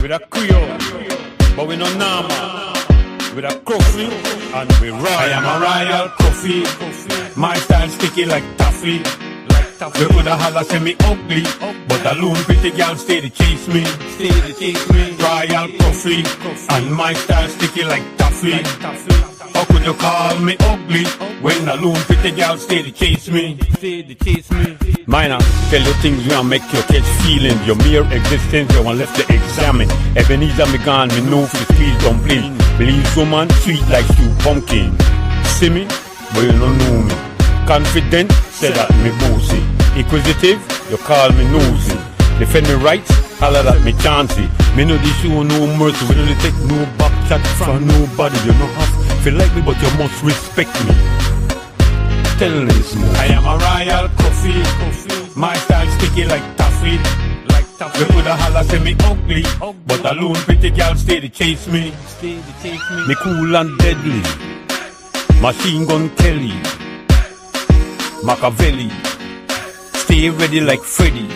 With a Creole, but we no normal. With a coffee, and we royal. I am a royal coffee. My style sticky like taffy. They coulda holla say me ugly, but a loon pretty girl stay to chase me. Royal coffee, and my style sticky like taffy. How could you call me ugly when a loon pretty girl stay to chase me? Minor, tell you things you make you catch feelings. Your mere existence you want left to examine. Ebenezer me gone, me know for the squeeze dumpling. Believe woman sweet like stew pumpkin. See me, but you don't know me. Confident, say that me bossy. Inquisitive, you call me nosy. Defend me rights, holler at me chancy. Me know this show no mercy. We don't take no back chat from nobody. You know have feel like me, but you must respect me. Tell this more. I am a royal coffee. My style sticky like taffy. They coulda holla say me ugly, but a lone pretty girl stay to chase me. Me cool and deadly. Machine gun Kelly. Machiavelli. Stay ready like Freddy.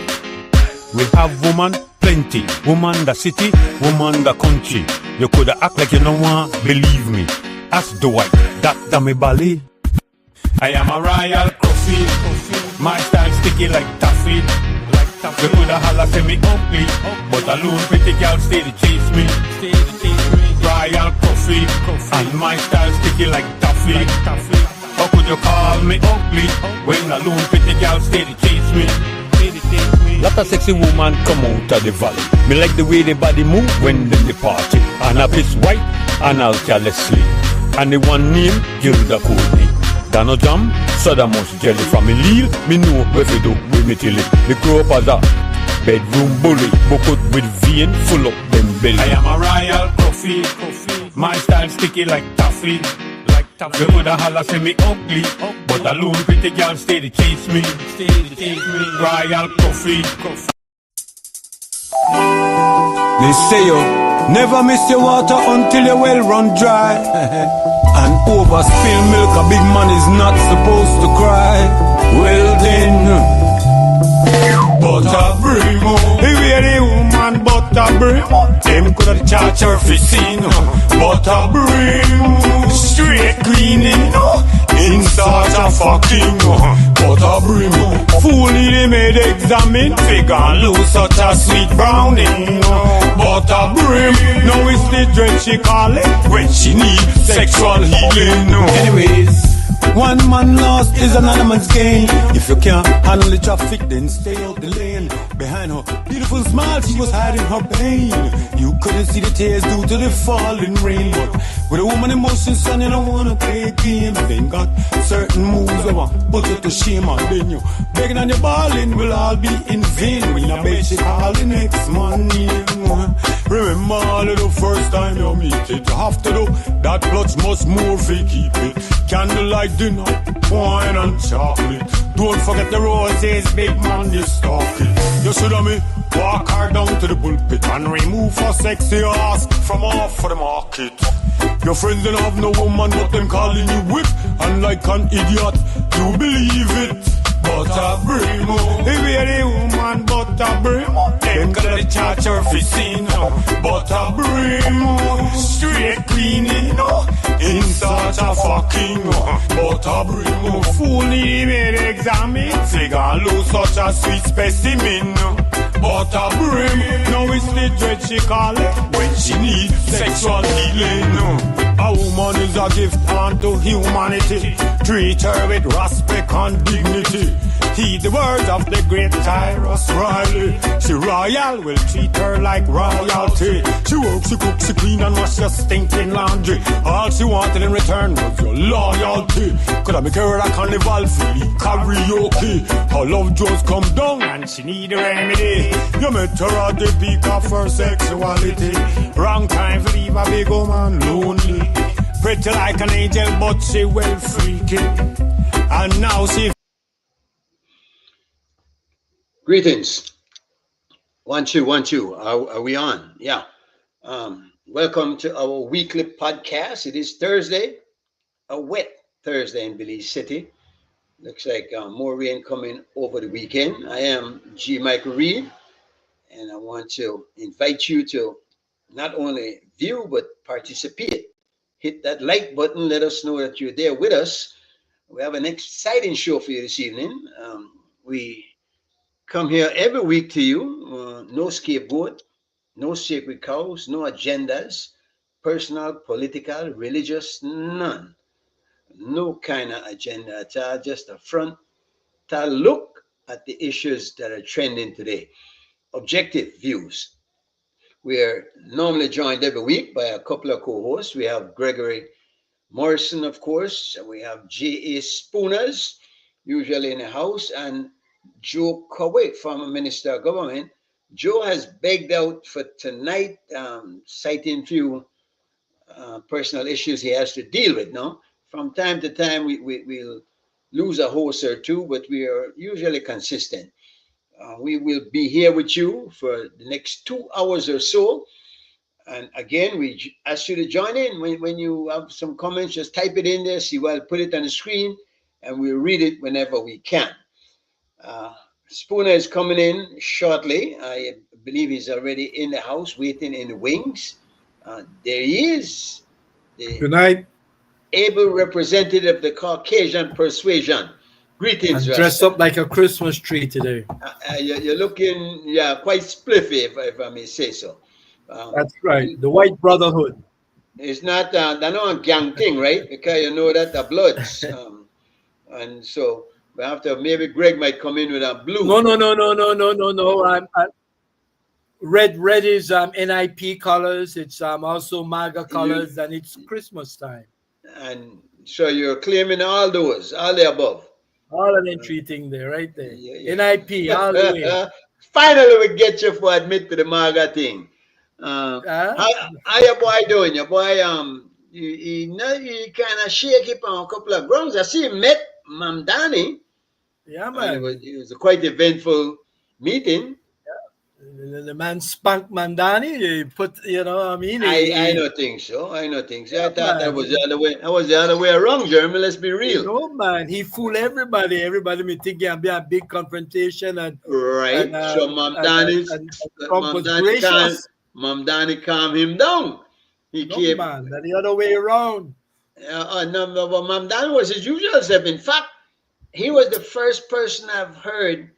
We have woman plenty. Woman the city, woman the country. You coulda act like you no want believe me. Ask the white, that me ballet. I am a royal coffee. My style sticky like taffy. They coulda holla say me ugly, but a lone pretty girl stay to chase me. Royal coffee, and my style sticky like taffy. How could you call me ugly when a lone pretty girl stay to chase me? Lot of sexy woman come out of the valley. Me like the way the body move when they party. And a piece white and alkalessly. And the one name Gilda Courtney. Dano Jam, soda much jelly from me Lille. Me know where to do with me till it. Me grow up as a bedroom bully. Bucket with vein full up them belly. I am a royal coffee. My style sticky like taffy. They coulda holla say me ugly, but a lone pretty girl stay to chase me. Royal coffee. They say you never miss your water until your well run dry. And overspilled milk, a big man is not supposed to cry. Well then, butter brim, if the woman butter brim, them coulda charge her for sin. Butter brim, straight cleaning, in search of fucking. Butter brim, fully they made examine, figure and lose such a sweet brownie. Butter brim, now it's the dread she call it when she need sexual healing. Anyways, one man lost is another man's gain. If you can't handle the traffic, then stay out the lane. Behind her beautiful smile, she was hiding her pain. You couldn't see the tears due to the falling rain. But with a woman emotions, son, you don't wanna play a game. You ain't got certain moves that want put you to shame. And then you begging and you balling will all be in vain. When I bet she call the next money. Remember all of the first time you meet it. You have to do that clutch must more for keep it. Candlelight dinner, wine and chocolate. Don't forget the roses, big man, you stalk it. You should have me walk her down to the pulpit and remove her sexy ass from off for the market. Your friends don't have no woman, but them calling you whip. And like an idiot, you believe it. Butter brim, if you're the woman, butter brim, them gotta charge her for sin. Butter brim, straight cleaning, in search of fucking. Butter brim, fully made examine, figure and lose such a sweet specimen. Butter brim, now it's the dread she call it when she needs sexual healing. A woman is a gift unto humanity. Treat her with respect and dignity. Heed the words of the great Tyrus Riley. She royal, will treat her like royalty. She works, she cooks, she clean and wash your stinking laundry. All she wanted in return was your loyalty. Could I make her a carnival fully karaoke? Her love just come down and she need a remedy. You met her at the peak of her sexuality. Wrong time to leave a big woman lonely. Pretty like an angel, but she well freaky. And now she... Greetings. 1 2 1 2. Are we on? Yeah. Welcome to our weekly podcast. It is Thursday, a wet Thursday in Belize City. Looks like more rain coming over the weekend. I am G. Michael Reid, and I want to invite you to not only view but participate. Hit that like button. Let us know that you're there with us. We have an exciting show for you this evening. We come here every week to you. No scapegoat, no sacred cows, no agendas, personal, political, religious, none. No kind of agenda at all. Just a front to look at the issues that are trending today. Objective views. We are normally joined every week by a couple of co-hosts. We have Gregory Morrison, of course. We have J.A. Spooners, usually in the House, and Joe Cowick, former Minister of Government. Joe has begged out for tonight, citing few personal issues he has to deal with. Now, from time to time, we'll lose a host or two, but we are usually consistent. We will be here with you for the next 2 hours or so. And again, we ask you to join in. When you have some comments, just type it in there. See, we'll put it on the screen, and we'll read it whenever we can. Spooner is coming in shortly. I believe he's already in the house, waiting in the wings. There he is, the Good night. able representative of the Caucasian persuasion. Greetings, I'm dressed Rasta. up like a Christmas tree today. You're looking, yeah, quite spliffy, if I may say so. That's right. The White Brotherhood. It's not they're not a gang thing, right? Because you know that the bloods, and so we have to, maybe Greg might come in with a blue. No. I'm red is NIP colors. It's also MAGA colors, and it's Christmas time. And so you're claiming all those, all the above. All of them treating there, right there. Yeah. NIP all the way. Finally, we get you for admit to the MAGA thing. How your boy doing? Your boy, he kind of shaky on a couple of grounds. I see him met Mamdani. Yeah, And man. it was a quite eventful meeting. The man spanked Mandani. He put, I mean. I don't think so. I thought that man. was the other way. That was the other way around, Jeremy. Let's be real. No, man. He fooled everybody. Everybody may think it'll be a big confrontation. Right. So Mamdani Trump was gracious. Mamdani calmed him down. He No, came. man. The other way around. No, but Mamdani was his usual self. In fact, he was the first person I've heard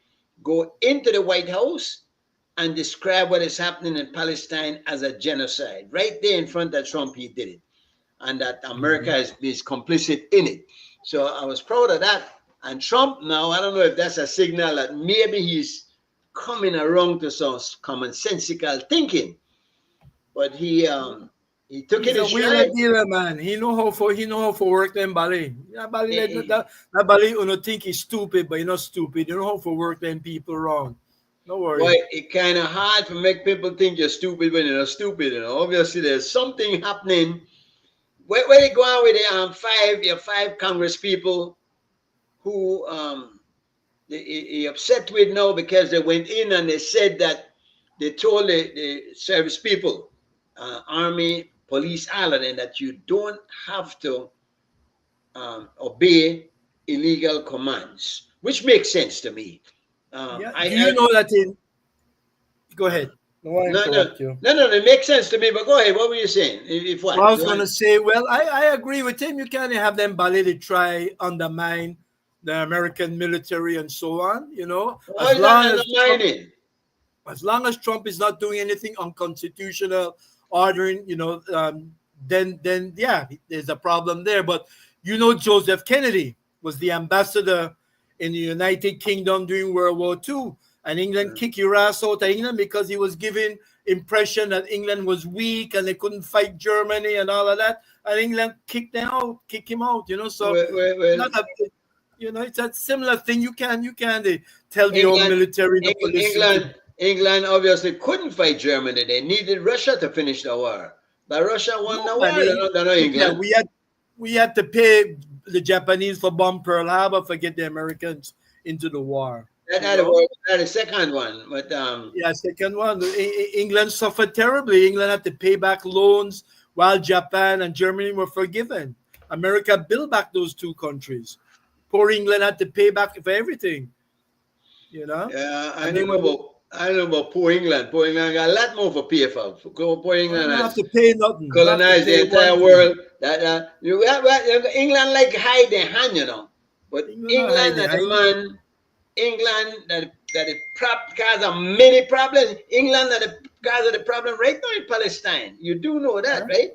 go into the White House and describe what is happening in Palestine as a genocide. Right there in front of Trump, he did it. And that America is complicit in it. So I was proud of that. And Trump now, I don't know if that's a signal that maybe he's coming around to some commonsensical thinking. But he took He's it in a wheeler stride. dealer, man. He know how for work them Bali. Yeah, Bali, that Bali, you know, think he's stupid, but you're not stupid. You know how for work them people around. No worry. Boy, it's kind of hard to make people think you're stupid when you're not stupid. Obviously, there's something happening. Where you go on with the five Congress people who he upset with now because they went in and they said that they told the service people, Army, police, all of them, that you don't have to obey illegal commands, which makes sense to me. Do you know that in? Go ahead. No, it makes sense to me. But go ahead. What were you saying? If what? Well, I was going to say, well, I agree with him. You can't have them Bali to try undermine the American military and so on. As long as Trump is not doing anything unconstitutional, ordering, then yeah, there's a problem there. But Joseph Kennedy was the ambassador in the United Kingdom during World War II, and England kicked your ass out of England because he was giving impression that England was weak and they couldn't fight Germany and all of that, and England kicked him out. So it's a similar thing. You can tell the old military. England obviously couldn't fight Germany. They needed Russia to finish the war. But Russia won the war. They're not England. Yeah, we had to pay the Japanese for bomb Pearl Harbor for get the Americans into the war. That had the second one, but second one. England suffered terribly. England had to pay back loans while Japan and Germany were forgiven. America built back those two countries. Poor England had to pay back for everything. Yeah, I I don't know about poor England. Poor England got a lot more for pay for. Poor You England don't have has to pay nothing. You have to colonized the pay entire one thing. world. That England like hide their hand, you know. But England not England hiding. are the man. England that the cause of many problems. England are the cause of the problem right now in Palestine. You do know that, right?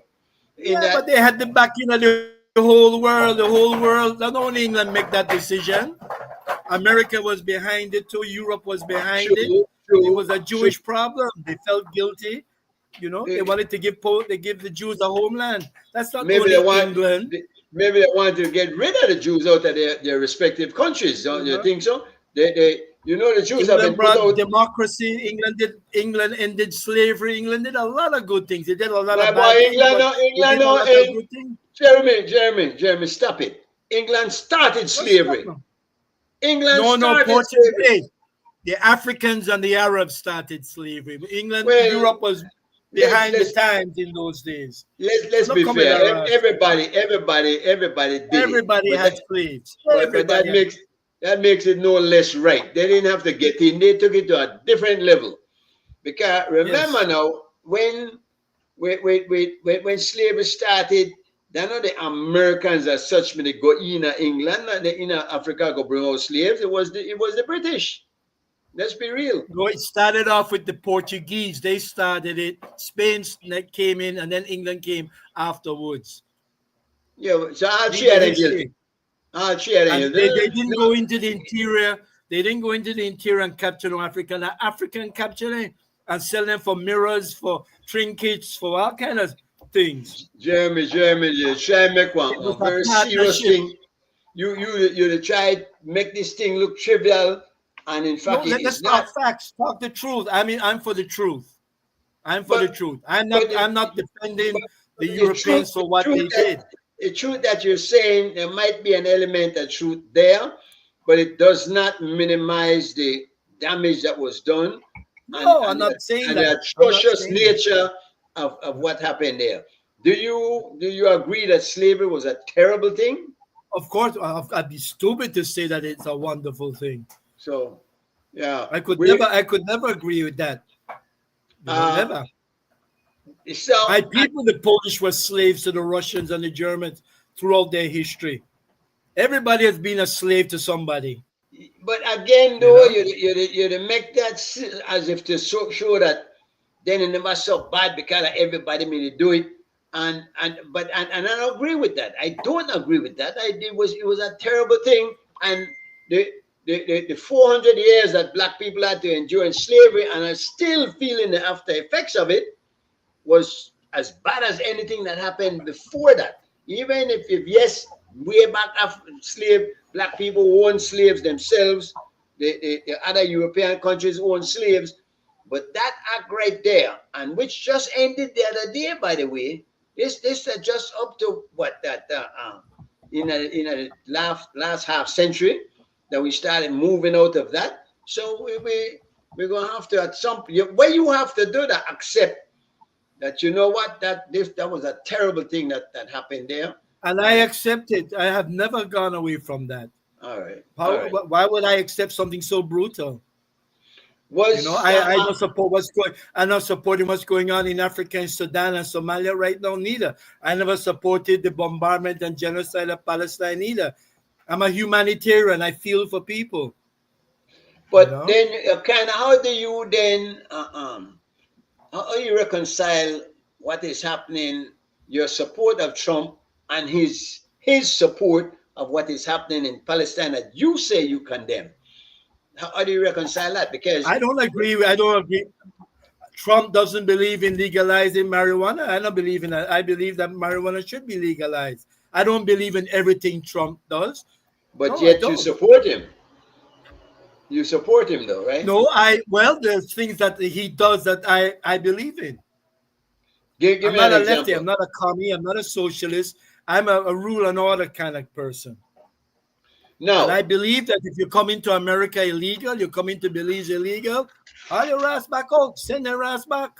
In Yeah, but that they had the backing of the whole world. The whole world. Not only England make that decision. America was behind it too. Europe was behind it. true, It was true, a true. Jewish problem. They felt guilty. You know, they They- wanted to give the Jews a homeland. That's not maybe they only want England. maybe they want to get rid of the Jews out of their respective countries. Don't You you know, think so? They you know the Jews have England been put brought out. democracy. England ended slavery. England did a lot of good things. They did a lot My of boy, bad things, England, but no, they England, did a no, lot of good things. Jeremy, stop it. England started What's that slavery. now? England No, started Portuguese. slavery. Hey, the Africans and the Arabs started slavery. Well, Europe was let's behind the let's times in those days. let's Don't be come with fair. that rasta. Everybody did it. Everybody But had slaves. that Everybody had. makes it no less right. They didn't have to get in. They took it to a different level. Because remember Yes. now, when slavery started, then the Americans as such when they go in England and in Africa go bring out slaves. It was the British. Let's be real. No, it started off with the Portuguese. They started it. Spain came in, and then England came afterwards. Yeah, so I'll Read the share them guilty. history. I'll share them. And they didn't go into the interior. They didn't go into the interior and capture no African. The African capture them and sell them for mirrors, for trinkets, for all kind of things. Jeremy, you try to make It was one a very serious partnership. thing. You try to make this thing look trivial, and in No, fact it let's is not. talk facts. Talk the truth. I mean, I'm for the truth. I'm for the But truth. but I'm not defending the the Europeans for what they did. the truth that you're saying, there might be an element of truth there, but it does not minimize the damage that was done No, I'm not saying and the that. I'm not atrocious saying that. nature of what happened there. Do you agree that slavery was a terrible thing? Of course, I'd be stupid to say that it's a wonderful thing. So yeah, I could never agree with that. uh, Never. so My people, the Polish, were slaves to the Russians and the Germans throughout their history. Everybody has been a slave to somebody. but again, You though, know, you make that as if to show that then it never so bad because everybody made it do it. And I don't agree with that. I don't agree with that. It was a terrible thing. And the 400 years that black people had to endure in slavery and are still feeling the after effects of it was as bad as anything that happened before that. Even if yes, way back after black people owned slaves themselves, the other European countries owned slaves, but that act right there, and which just ended the other day, by the way, this just up to what that in a last half century that we started moving out of that. So we're gonna have to at some where you have to do that, accept that you know what that was a terrible thing that happened there. and I accept it. I have never gone away from that. All right, all How, right. why would I accept something so brutal? You know, Was I don't support what's going. I'm not supporting what's going on in Africa and Sudan and Somalia right now. Neither. I never supported the bombardment and genocide of Palestine either. I'm a humanitarian. I feel for people. You but know, then kind of how do you then how you reconcile what is happening, your support of Trump and his support of what is happening in Palestine that you say you condemn? How do you reconcile that? Because I don't agree. I don't agree. Trump doesn't believe in legalizing marijuana. I don't believe in that. I believe that marijuana should be legalized. I don't believe in everything Trump does. but No, I yet you don't. support him. You support him though, right? No, there's things that he does that I believe in. Give I'm me an not a lefty. example. I'm not a commie. I'm not a socialist. I'm a rule and order kind of person. And I Now, believe that if you come into America illegal, you come into Belize illegal, all your ass back out. Send your ass back.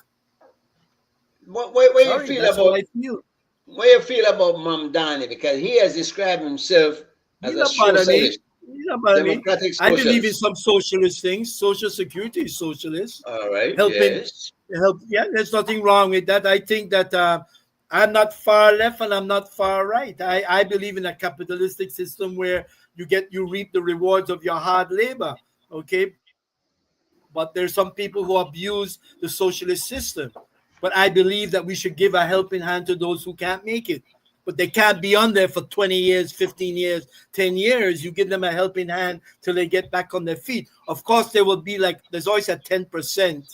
what you Sorry, feel that's how about I feel. what you feel about Mamdani? Because he has described himself He as a not bother me. socialist. You know what I mean? Democratic I believe in socialist. some socialist things. Social security is socialist. All right. Helping, Yes. help. Yeah, there's nothing wrong with that. I think that I'm not far left and I'm not far right. I believe in a capitalistic system where you reap the rewards of your hard labor. Okay, but there's some people who abuse the socialist system. But I believe that we should give a helping hand to those who can't make it. But they can't be on there for 20 years, 15 years, 10 years. You give them a helping hand till they get back on their feet. Of course, there will be like, there's always a 10%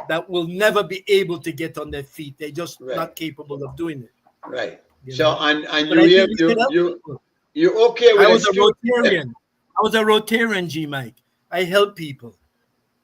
that will never be able to get on their feet. They're just Right. not capable of doing it, Right. you So know. and But you I think you we should you help you people. you okay I with a was a student? Rotarian. I was a Rotarian, G Mike. I help people.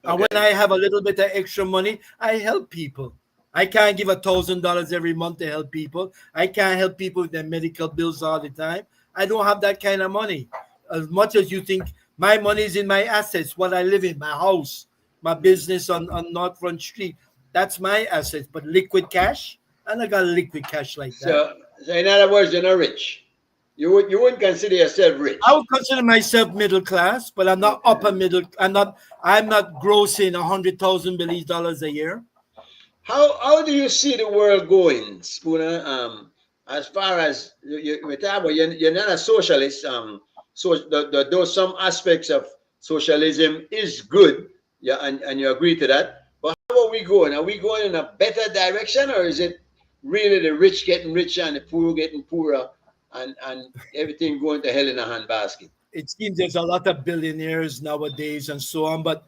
And when Okay. I have a little bit of extra money, I help people. I can't give $1,000 every month to help people. I can't help people with their medical bills all the time. I don't have that kind of money. As much as you think my money is in my assets, what I live in, my house, my business on North Front Street, that's my assets. But liquid cash, I don't got liquid cash like that. So in other words, you're not rich. You wouldn't consider yourself I rich. would consider myself middle class, but I'm not Okay. upper middle. I'm not grossing $100,000 a year. How do you see the world going, Spooner? As far as we talk about, you're not a socialist. So though some aspects of socialism is good, yeah, and you agree to that. But how are we going? Are we going in a better direction, or is it really the rich getting richer and the poor getting poorer, and everything going to hell in a handbasket? It seems there's a lot of billionaires nowadays and so on, but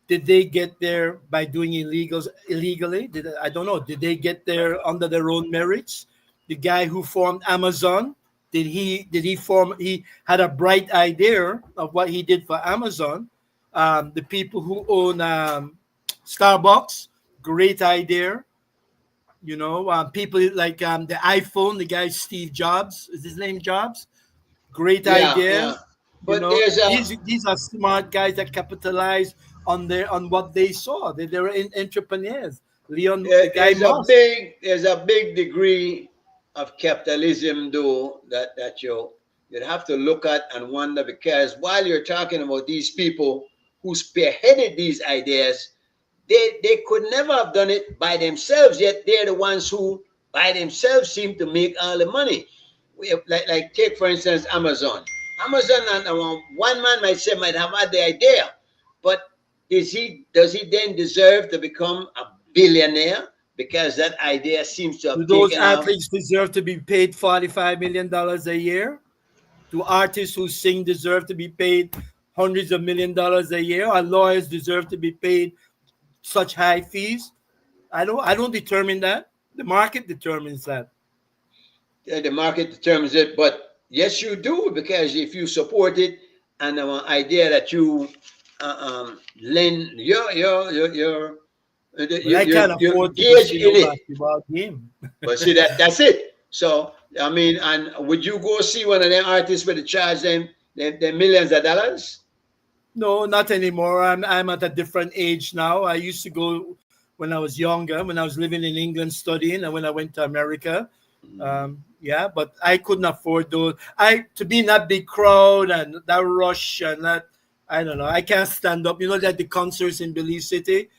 did they get there by doing illegals illegally? I don't know. Did they get there under their own merits? The guy who formed Amazon, he had a bright idea of what he did for Amazon. The people who own Starbucks, great idea. People like the iPhone, the guy Steve Jobs, is his name Jobs? Great Yeah, yeah. ideas. But there's a These are smart guys that capitalize on what they saw. They were entrepreneurs. Leon, the guy Musk. there's a big degree of capitalism though that you'd have to look at and wonder, because while you're talking about these people who spearheaded these ideas, they could never have done it by themselves, yet they're the ones who by themselves seem to make all the money. Like take for instance Amazon, and one man might have had the idea, but does he then deserve to become a billionaire because that idea seems to Do have those taken off? athletes deserve to be paid $45 million a year? Do artists who sing deserve to be paid hundreds of $1 million a year? Or lawyers deserve to be paid such high fees? I don't determine that. The market determines that. The market determines it, but yes, you do, because if you support it and the idea that you lend But I can't you afford to go engage see in no it. basketball game. But see that's it. So I mean, and would you go see one of them artists where they charge them millions of dollars? No, not anymore. I'm at a different age now. I used to go when I was younger, when I was living in England studying, and when I went to America. Yeah, but I couldn't afford those. I to be in that big crowd and that rush and that. I don't know. I can't stand up. Like the concerts in Belize City.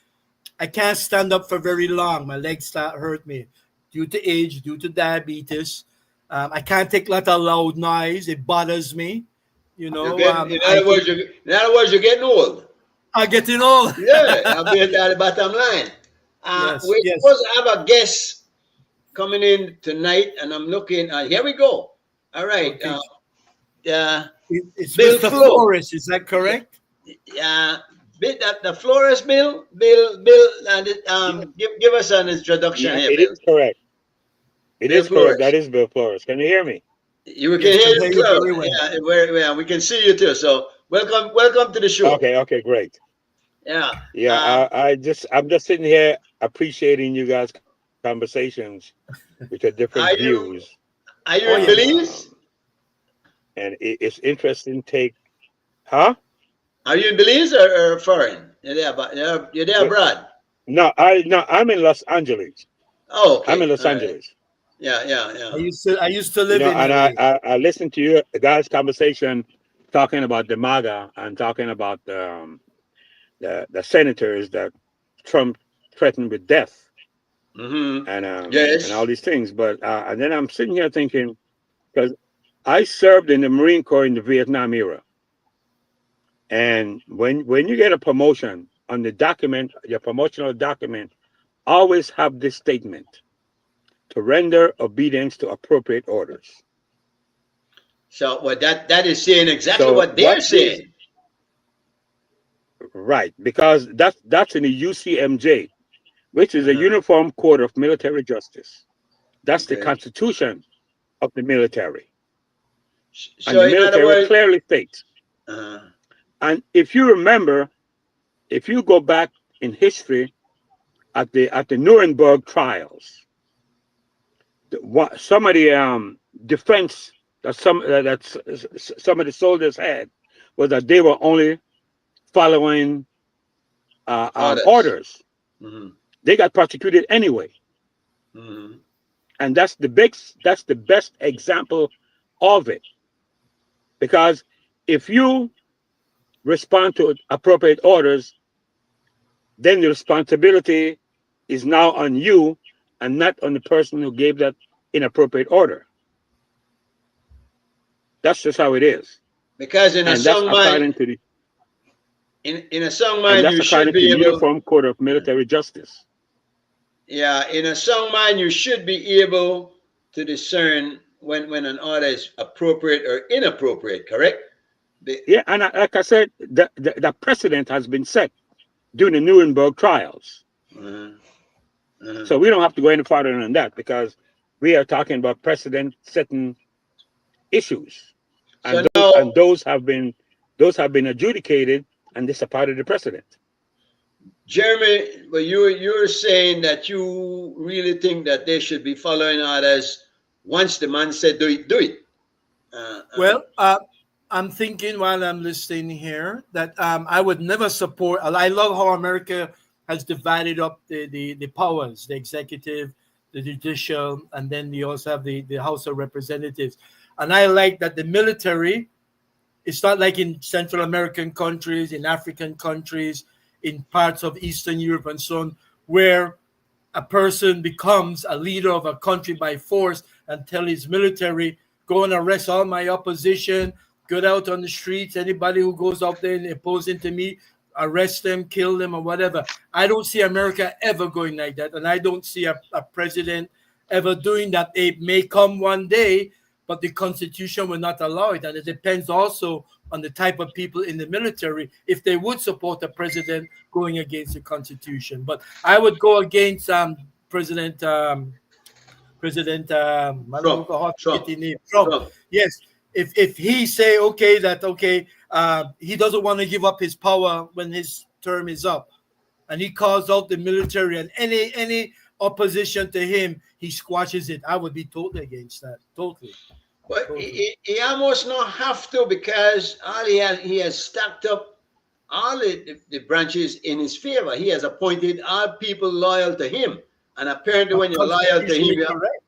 I can't stand up for very long. My legs start hurt me due to age, due to diabetes. I can't take a lot of loud noise. It bothers me. You're getting, I think in other words, you're getting old. I'm getting old. Yeah, I'll be at the bottom line. Yes, We're yes. supposed to have a guest coming in tonight, and I'm looking. Here we go. All right. Okay. Uh, It's Bill Mr. Flo. Flores. Is that correct? The Flores Bill, and give us an introduction Yeah, here, it Bill. is correct. It Bill is correct. Flores. That is Bill Flores. Can you hear me? You can Yes, hear can you hear you clear. very well. Yeah, very well. We can see you too. So welcome to the show. Okay, great. Yeah. Yeah, I'm just sitting here appreciating you guys' conversations with your different Are views. you are you Oh in yes. Um, Belize? and it's interesting take, huh? Are you in Belize or foreign? You're there, but you're there But abroad. no, I'm in Los Angeles. Oh, I'm in okay. Los All right. Angeles. Yeah, yeah, I yeah. used to live in And LA. I listened to your guys' conversation talking about the MAGA and talking about the senators that Trump threatened with death Mm-hmm. and all Yes. these things. But and then I'm sitting here thinking, because I served in the Marine Corps in the Vietnam era, and when you get a promotion on the document, your promotional document, always have this statement: to render obedience to appropriate orders. So well, that is saying exactly So what they're what these saying. right, because that's in the UCMJ, which is a Uh-huh. Uniform Code of Military Justice. That's the Okay. constitution of the military. And So the in other military words, clearly states. uh, And if you remember, if you go back in history at the Nuremberg trials, some of the defense that some of the soldiers had was that they were only following others. orders. Mm-hmm. They got prosecuted anyway, Mm-hmm. and that's the best example of it. Because if you respond to appropriate orders, then the responsibility is now on you and not on the person who gave that inappropriate order. That's just how it is. Because in a And that's song mind, according to the in a song and mind, that's you should according to be the able. Uniform Code of Military Justice. Yeah, in a song mind, you should be able to discern when an order is appropriate or inappropriate. Correct? The, Yeah, and like I said, the precedent has been set during the Nuremberg trials. uh, uh, So we don't have to go any farther than that because we are talking about precedent setting issues. so And now, those have been adjudicated, and this is a part of the precedent. Jeremy, well, you're saying that you really think that they should be following orders. Once the man said do it, do it. Uh, uh, Well, I'm thinking while I'm listening here that I would never support. I love how America has divided up the powers, the executive, the judicial, and then you also have the House of Representatives. And I like that the military, it's not like in Central American countries, in African countries, in parts of Eastern Europe and so on, where a person becomes a leader of a country by force and tell his military, go and arrest all my opposition, get out on the streets, anybody who goes up there and opposing to me, arrest them, kill them, or whatever. I don't see America ever going like that. And I don't see a president ever doing that. It may come one day, but the Constitution will not allow it. And it depends also on the type of people in the military if they would support a president going against the Constitution. But I would go against President President I don't Trump, know how to get Trump, the name Trump. Trump. Yes, if he say okay that okay he doesn't want to give up his power when his term is up, and he calls out the military and any opposition to him, he squashes it. I would be totally against that. Totally. But Totally. he almost not have to because all he has stacked up all the branches in his favor. He has appointed all people loyal to him, and apparently, when you're loyal to him, Constitutionally correct.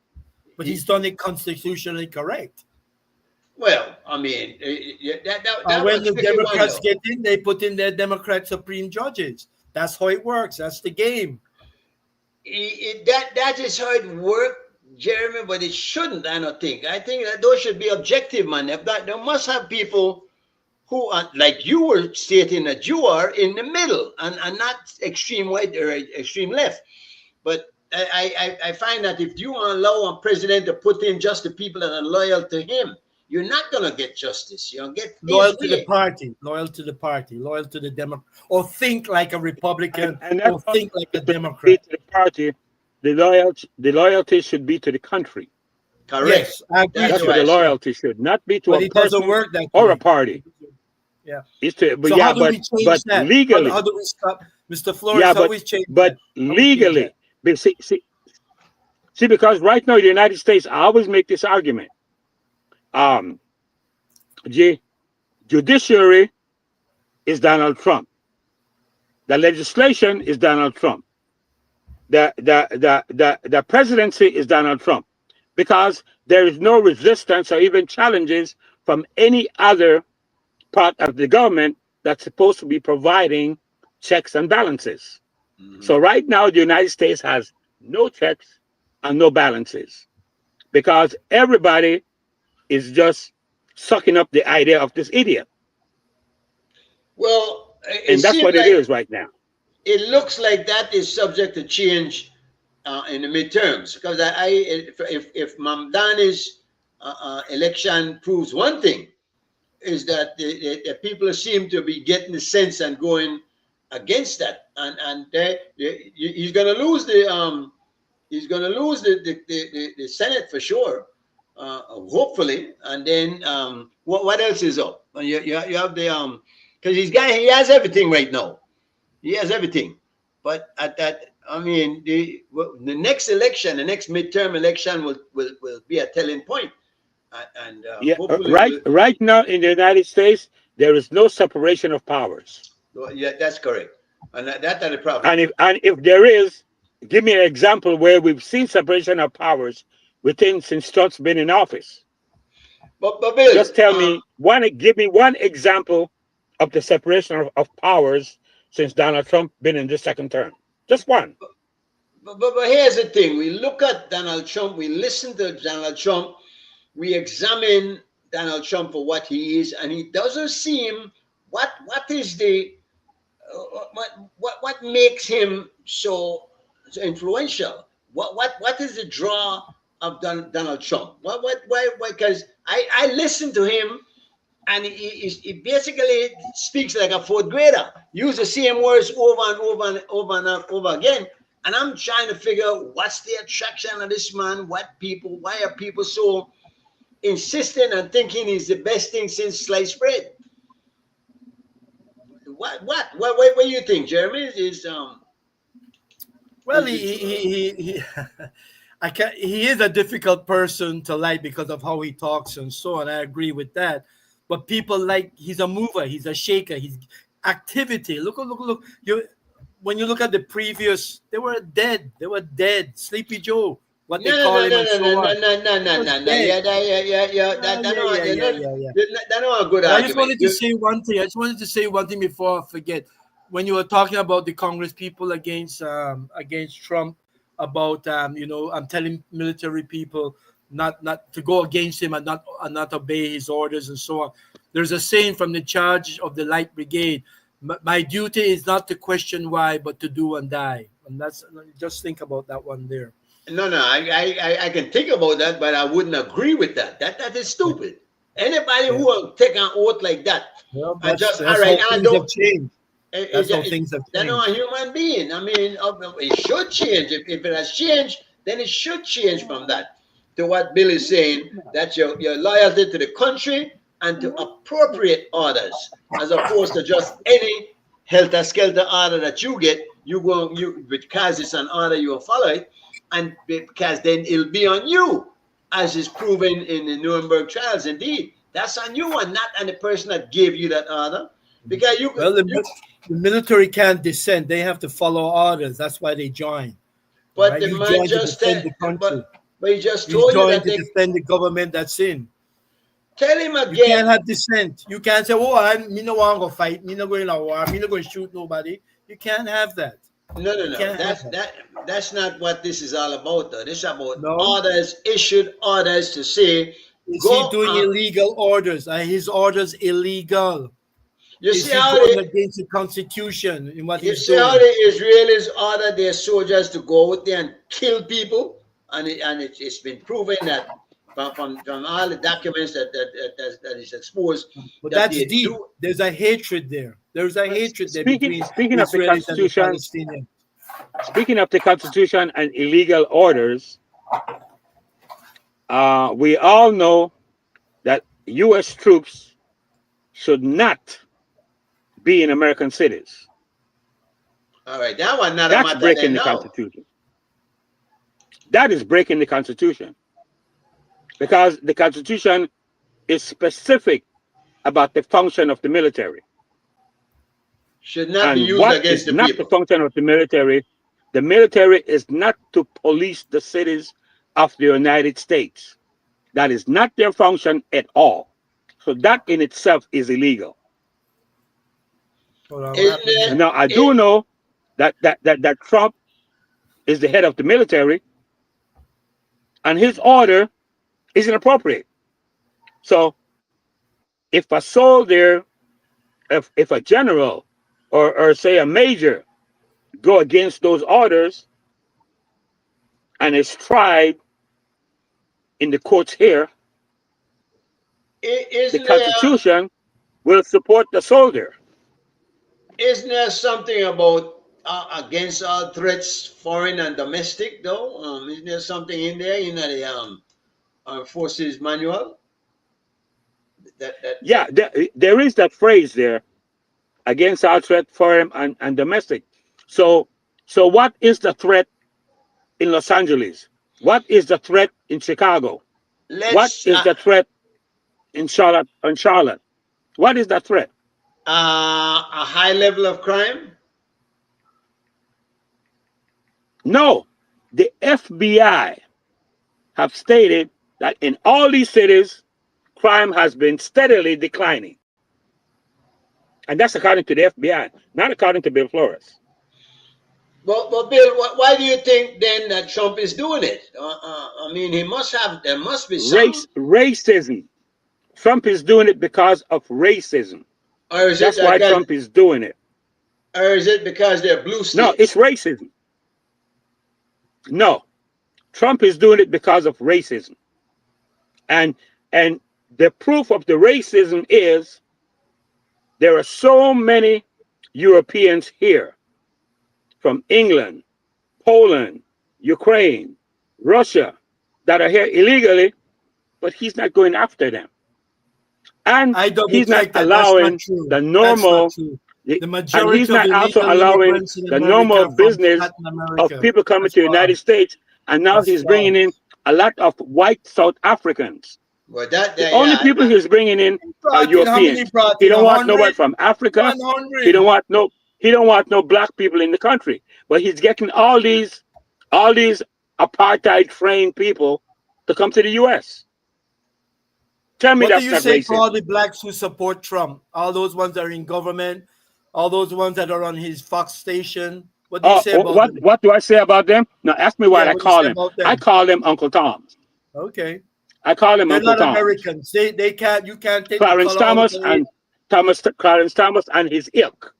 But he's done it constitutionally correct. well, I mean, that When was the tricky one Democrats though. get in, they put in their Democrat Supreme Judges. That's how it works. That's the game. That is how it worked, Jeremy, but it shouldn't. I don't think. I think that those should be objective, man. If that, they must have people who are like you were stating that you are in the middle and not extreme right or extreme left. But I find that if you allow a president to put in just the people that are loyal to him, you're not gonna get justice. You'll get his Loyal to the way. party, loyal to the party, loyal to the Democrat, or think like a Republican, And or that's not think like a to be Democrat. to the party. The loyalty should be to the country. Correct. Yes, I agree That's That's to what what the I it. say. loyalty should not be to But a it doesn't person work that or a way. party. Yeah. It's to, but So yeah, how do we change but that? How legally, do we stop, Mr. Flores? yeah, How we change but that? How we change that? legally, but see, because right now the United States, I always make this argument. Um, the judiciary is Donald Trump. The legislation is Donald Trump. The presidency is Donald Trump, because there is no resistance or even challenges from any other part of the government that's supposed to be providing checks and balances. So right now, the United States has no checks and no balances because everybody is just sucking up the idea of this idiot. Well, it And that's seems what it like is right now. it looks like that is subject to change in the midterms. Because if Mamdani's election proves one thing, is that the people seem to be getting the sense and going against that, and he's going to lose the Senate for sure, hopefully, and then what else is up? You have the because he has everything right now. He has everything, but at that, I mean, the next election, the next midterm election will be a telling point, and Yeah, hopefully, right now in the United States, there is no separation of powers. yeah, that's correct, and that's the problem. And if there is, give me an example where we've seen separation of powers within since Trump's been in office. But Bill, Just tell me one. Give me one example of the separation of powers since Donald Trump been in the second term. Just one. but here's the thing: we look at Donald Trump, we listen to Donald Trump, we examine Donald Trump for what he is, and he doesn't seem what is the what makes him so influential? What is the draw of Donald Trump? What why? Because I listen to him, and he basically speaks like a fourth grader. Use the same words over and over and over and over again. And I'm trying to figure out what's the attraction of this man. Why are people so insistent and thinking he's the best thing since sliced bread? What do you think, Jeremy? Well, he is a difficult person to like because of how he talks and so on. I agree with that. But people like he's a mover, he's a shaker, he's activity. Look. When you look at the previous, they were dead. They were dead. Sleepy Joe, what they call him, and so on. No. Yeah. That's not a good I just argument. wanted to say one thing. I just wanted to say one thing before I forget. When you were talking about the Congress people against Trump, about I'm telling military people not to go against him and not obey his orders and so on. There's a saying from the charge of the Light Brigade: My duty is not to question why, but to do and die. And that's just think about that one there. No, I can think about that, but I wouldn't agree with that. That is stupid. Anybody who will take an oath like that, Well, and just that's all right, how I things don't. have changed. That's how things have They're changed. not a human being. I mean, it should change. If it has changed, then it should change from that to what Bill is saying, that your loyalty to the country and to appropriate orders, as opposed to just any helter-skelter order that you get, because it's an order, you will follow it, and because then it'll be on you, as is proven in the Nuremberg trials. Indeed, that's on you and not on the person that gave you that order. Because the military can't dissent. They have to follow orders. That's why they join. but Right? the You man join to just defend the country. but he just You told you join that to they defend the government that's in. tell him You again. can't have dissent. You can't say, "Oh, me no want to fight. Me no going to war. Me no going to shoot nobody." You can't have that. No. Can't have That's not what this is all about, though. This is about No. orders, issued orders to say, Is go he doing on. illegal orders? Are his orders illegal? You Is see he how going they, against the Constitution in what you he's see how doing? the Israelis order their soldiers to go out there and kill people, and it's been proven that from all the documents that is exposed But that that's they deep. do. There's a hatred there. There's a hatred there between Speaking of the Israelis and the Constitution, Palestinians. speaking of the Constitution and illegal orders, we all know that U.S. troops should not be in American cities. All right, that one not a That's matter breaking then the now. Constitution. That is breaking the Constitution, because the Constitution is specific about the function of the military. Should not be And used what against is the not the people. function of the military? The military is not to police the cities of the United States. That is not their function at all. So that in itself is illegal. Hold on, what Isn't happened it? here? And now I do it know that Trump is the head of the military, and his order is inappropriate. So if a soldier, if a general, or say a major go against those orders and is tried in the courts here, the isn't there? Constitution will support the soldier. Isn't there something about against all threats, foreign and domestic, though? Isn't there something in there in the armed forces manual that Yeah, there is that phrase there, against all threat, foreign and domestic. So, so what is the threat in Los Angeles? What is the threat in Chicago? What let's is the threat in Charlotte? In Charlotte, what is the threat? a high level of crime? No, the FBI have stated that in all these cities, crime has been steadily declining, and that's according to the FBI, not according to Bill Flores. But Bill, why do you think then that Trump is doing it? I mean, he must have. There must be some, Racism. Trump is doing it because of racism. or is it That's why because, Trump is doing it. or is it because they're blue No, it's states? racism. No, Trump is doing it because of racism. And and the proof of the racism is there are so many Europeans here from England, Poland, Ukraine, Russia that are here illegally, but he's not going after them. And I double he's not check that. That's not allowing true. the That's not normal, true. The and he's majority of not also illegal allowing immigrants in the normal America are from business Latin of America. people coming That's to the why. United States. And now That's he's why. bringing in a lot of white South Africans. Well, The only yeah, people he's bringing in He are brought in how many Europeans. brought He in? don't want nobody 100? from Africa. He 100. don't want no. He don't want no black people in the country. But he's getting all these apartheid trained people to come to the U.S. Tell me What do that's you not say to all racism. the blacks who support Trump? All those ones that are in government, all those ones that are on his Fox station. What do you Oh, say about them? what do I say about them? Now ask me what Yeah, I what do you call say them. about I them? call them Uncle Toms. Okay. I call them They're Uncle not Toms. Americans. They can't, you can't take the Clarence color out of Thomas the. and Clarence Thomas and his ilk.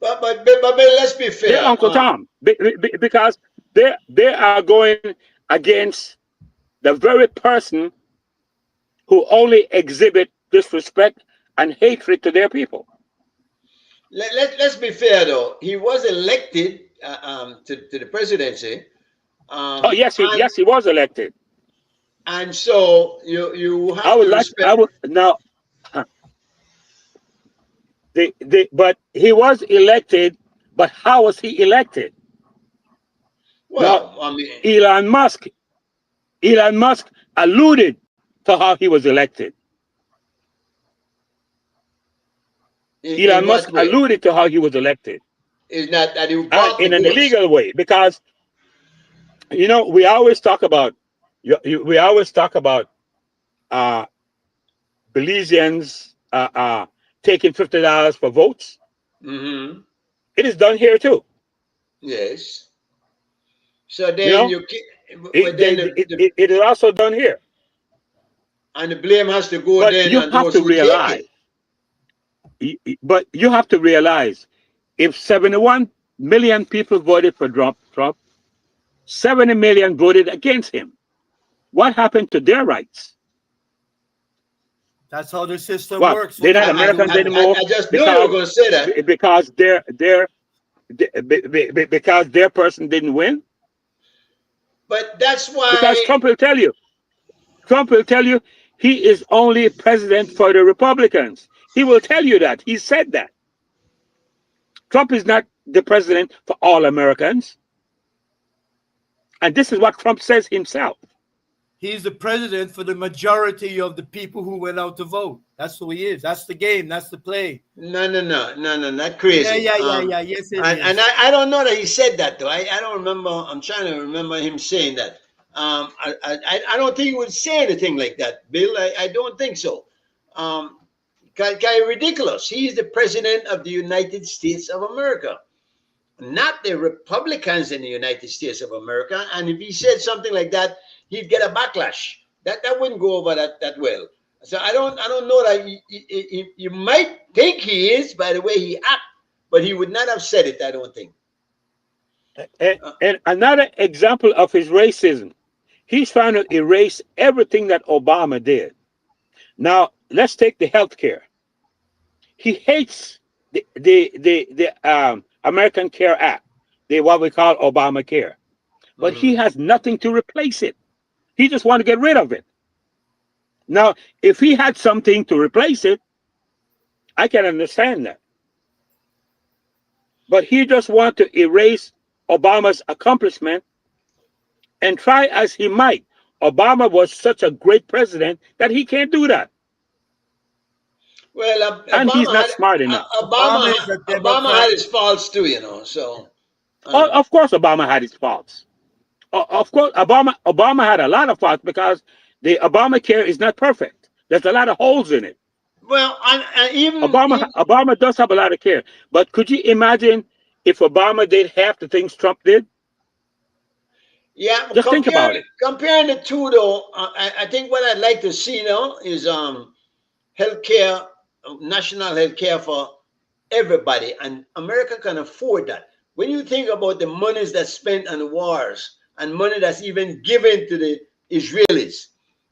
but Bill, let's be They're fair. Uncle Tom because they are going against the very person who only exhibit disrespect and hatred to their people. Let's be fair though. He was elected to the presidency, Oh um, yes, and he was elected. and so you I have would to like respect. I would now but he was elected, but how was he elected? Now Well, I mean, Elon Musk Elon Musk alluded to how he was elected. in Elon what Musk way? alluded to how he was elected, Is not that he and bought the in an votes. illegal way, because we always talk about we always talk about uh, Belizeans taking $50 for votes. Mm-hmm. It is done here too. Yes. So You then know, you well, then it is also done here. and the blame has to go But then you on have those to who take it. realize, you have to realize, if 71 million people voted for Trump, 70 million voted against him. What happened to their rights? That's how the system What? works. They're What not can you Americans do? anymore I just knew you were because going to say that. because because their person didn't win. But that's Because why. Trump will tell you he is only president for the Republicans. He will tell you that. He said that. Trump is not the president for all Americans. And this is what Trump says himself. He's the president for the majority of the people who went out to vote. That's who he is. That's the game. That's the play. No, not Yeah, crazy. yeah, yeah, yeah. Yes, it And is. I don't know that he said that though. I don't remember. I'm trying to remember him saying that. I don't think he would say anything like that, Bill. I don't think so. Because kind of ridiculous. He is the president of the United States of America, not the Republicans in the United States of America. And if he said something like that, he'd get a backlash. That wouldn't go over that well. So I don't know that you might think he is by the way he acts, but he would not have said it. I don't think. And another example of his racism, he's trying to erase everything that Obama did. Now let's take the health care. He hates the American Care Act, the what we call Obamacare, but he has nothing to replace it. He just want to get rid of it. Now, if he had something to replace it, I can understand that. But he just want to erase Obama's accomplishment, and try as he might. Obama was such a great president that he can't do that. Well, And he's not smart enough. Obama had his faults too, you know. So, Of course, Obama had his faults. Of course, Obama had a lot of faults because the Obamacare is not perfect. There's a lot of holes in it. well, even Obama does have a lot of care, but could you imagine if Obama did half the things Trump did? yeah. Just think about it. Comparing the two, though, I think what I'd like to see now is healthcare, national healthcare for everybody, and America can afford that. When you think about the monies that's spent on the wars and money that's even given to the Israelis,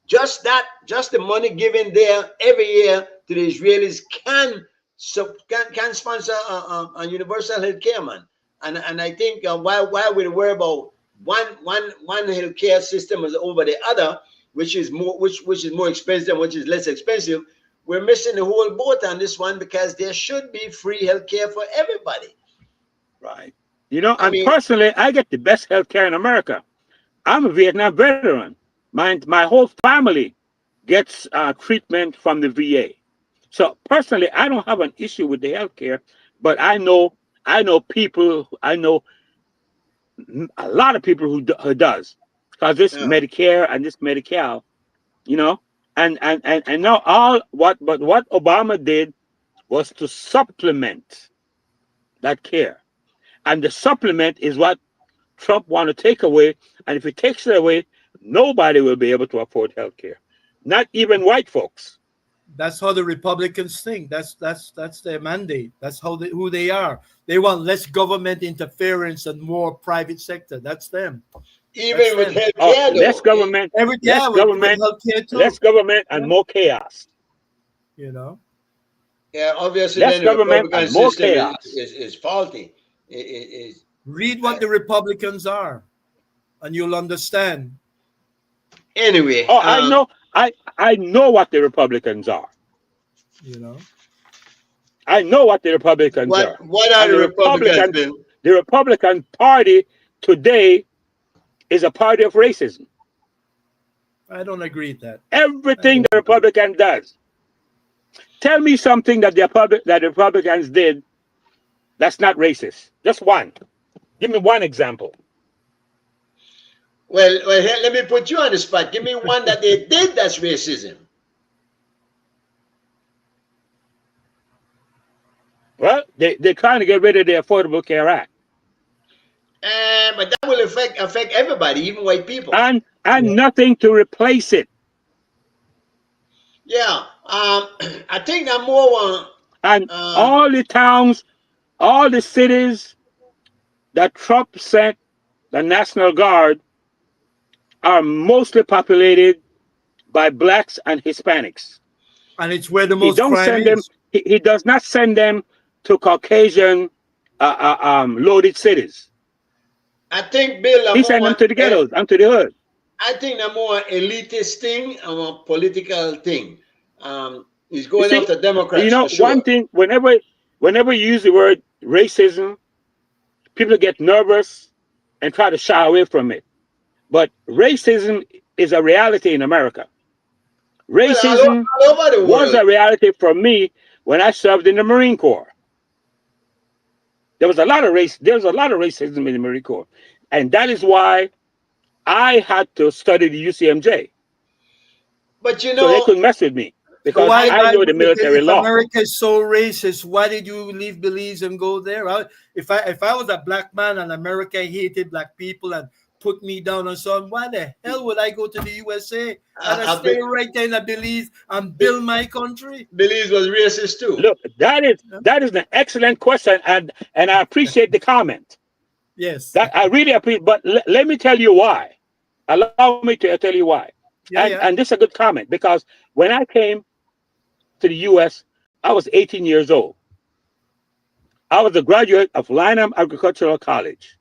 just the money given there every year to the Israelis can sponsor a universal health care, man. And I think why we worry about one healthcare system is over the other, which is more expensive, which is less expensive. We're missing the whole boat on this one because there should be free healthcare for everybody. Right. You know, personally, I get the best healthcare in America. I'm a Vietnam veteran. My whole family gets treatment from the VA. So personally, I don't have an issue with the healthcare, but I know people, I know a lot of people who does, because this Medicare and this Medi-Cal, you know, and now what Obama did was to supplement that care, and the supplement is what Trump want to take away, and if he takes it away, nobody will be able to afford health care, not even white folks. That's how the Republicans think. That's their mandate. That's who they are. They want less government interference and more private sector. That's them. Even with healthcare, less government, less government, and more chaos. You know. Yeah, obviously, less then government the and more chaos is faulty. Read what the Republicans are, and you'll understand. Anyway, I know what the Republicans are. You know, I know what the Republicans are. What are the Republicans, Bill? The Republican Party today is a party of racism. I don't agree with that. Everything the Republican does. Tell me something that the Republicans did that's not racist. Just one. Give me one example. Well, let me put you on the spot. Give me one that they did that's racism. Well, they're trying to get rid of the Affordable Care Act. But that will affect everybody, even white people. And nothing to replace it. Yeah. I think that more one. And all the towns, all the cities that Trump sent the National Guard are mostly populated by blacks and Hispanics. And it's where the most crime is. He does not send them to Caucasian loaded cities. I think, Bill, he sent them to the ghettos and to the hood. I think the more elitist thing and a political thing. He's going after Democrats. You know, for sure. one thing, whenever you use the word racism, people get nervous and try to shy away from it. But racism is a reality in America. Racism was a reality for me when I served in the Marine Corps. There was a lot of racism in the Marine Corps. And that is why I had to study the UCMJ. But you know, so they couldn't mess with me. So because I know the military if law. America is so racist, why did you leave Belize and go there? If I was a black man and America hated black people and put me down on something, why the hell would I go to the USA? And I I stay bet right there in Belize and build my country. Belize was racist too. Look, that is an excellent question, and I appreciate the comment. Yes. That I really appreciate. But let me tell you why. Allow me to tell you why. Yeah, And yeah. this is a good comment because when I came to the U.S., I was 18 years old. I was a graduate of Lanham Agricultural College.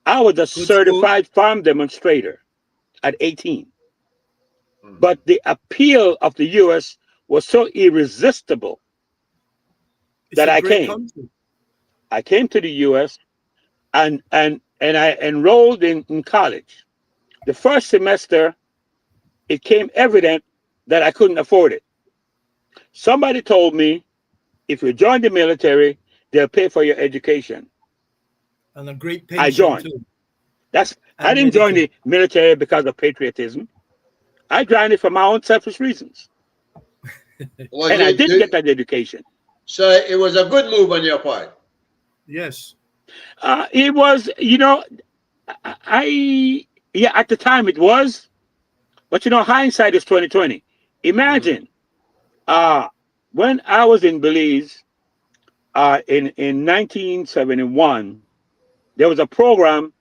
I was a Good school. certified farm demonstrator at 18. Mhm. But the appeal of the U.S. was so irresistible It's that a I great came. country. I came to the U.S. and I enrolled in college. The first semester, it came evident that I couldn't afford it. Somebody told me if you join the military, they'll pay for your education. And a great I pension joined. too. I And didn't join Medicare. the military because of patriotism. I joined it for my own selfish reasons, Was and I did it? get that education. So it was a good move on your part. Yes. It was, yeah, at the time it was, but hindsight is 2020. Mhm. Imagine, uh, when I was in Belize, in 1971, there was a program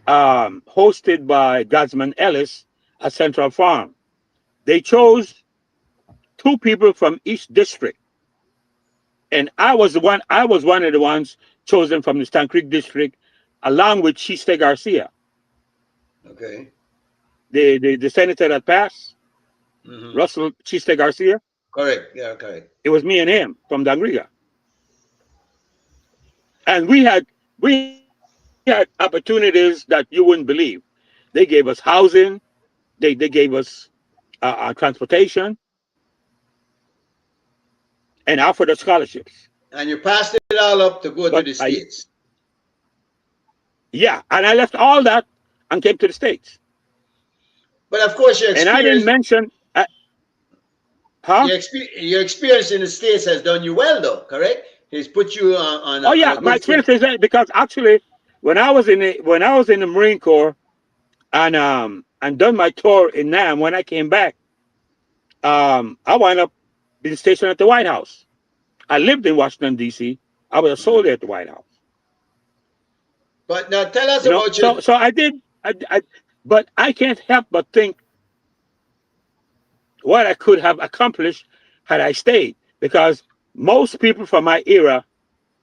hosted by Gosman Ellis at Central Farm. They chose two people from each district, and I was one of the ones chosen from the Stan Creek district, along with Chiste Garcia, Okay. the senator that passed, Hmm. Russell Chiste Garcia. Correct. Yeah, correct. It was me and him from Dangriga, and we had opportunities that you wouldn't believe. They gave us housing, they gave us transportation, and offered us scholarships. And you passed it all up to go to But the States. yeah, and I left all that and came to the States. But of course, And I didn't mention, huh? your experience in the States has done you well, though, correct? He's put you Oh on yeah, a my good foot. experience is that because actually, when I was in the Marine Corps and done my tour in Nam, when I came back, I wound up being stationed at the White House. I lived in Washington D.C. I was a Mhm. soldier at the White House. But now tell us about your. So I did. But I can't help but think what I could have accomplished had I stayed, because most people from my era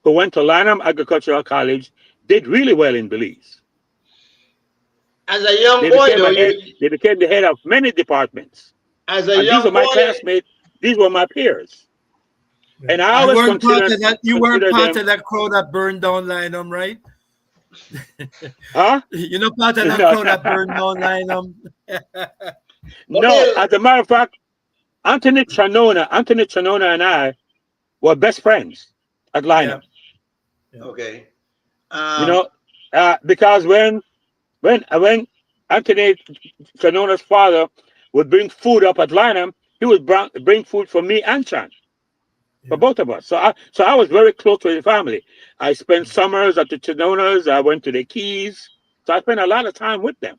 who went to Lanham Agricultural College did really well in Belize. As a young They boy, became though, a head. you They became the head of many departments, as a and these young were my boy, classmates. These were my peers, Yeah. and I You always weren't part of that. You weren't consider part them. of that crowd that burned down Lynham, right? Huh? You're not part of that No, crowd that burned down Lynham. no. okay, As a matter of fact, Anthony Chanona, and I were best friends at Yeah. Lanham. Yeah. okay. You Um, know, because when Anthony Canona's father would bring food up at Lanham, he would bring food for me and Chan, for Yeah. both of us. So I was very close to the family. I spent summers at the Chanonas. I went to the Keys. So I spent a lot of time with them.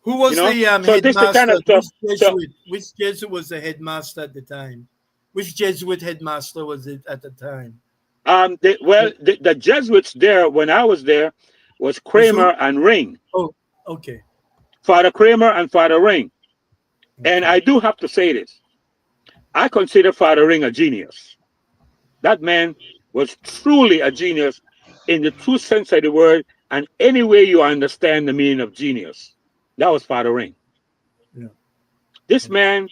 Who was the So this the kind headmaster? of stuff. So Which Jesuit was the headmaster at the time? Which Jesuit headmaster was it at the time? the Jesuits there when I was there was Was Kramer who? and Ring, Oh, okay. Father Kramer and Father Ring. And Okay. I do have to say this. I consider Father Ring a genius. That man was truly a genius in the true sense of the word, and any way you understand the meaning of genius. That was Father Ring. Yeah. This man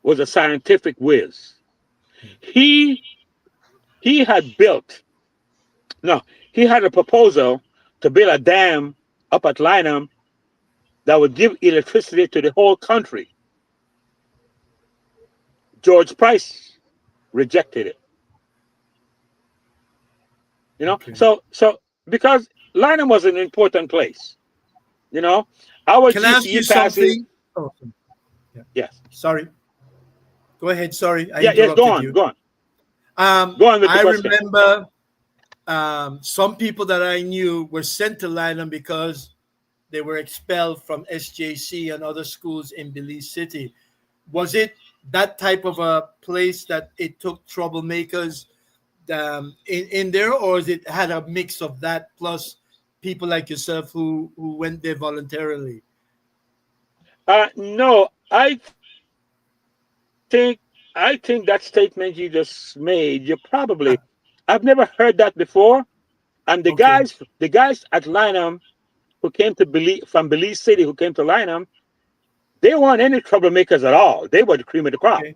was a scientific whiz. Yeah. He he had built, no, he had a proposal to build a dam up at Lynham that would give electricity to the whole country. George Price rejected it. Okay. So because Lynham was an important place, you know, our Can I ask GCE you passes. something? Oh, yeah. Yes. Sorry. Go ahead. Sorry, I Yeah, yes, go interrupted on, you. go on. Go on with the I question. remember some people that I knew were sent to Lynham because they were expelled from SJC and other schools in Belize City. Was it that type of a place that it took troublemakers in there, or is it had a mix of that plus people like yourself who went there voluntarily? No, think I think that statement you just made, you probably, Ah, I've never heard that before. And okay, the guys at Lynham who came to from Belize City, who came to Lynham, they weren't any troublemakers at all. They were the cream of the crop. okay,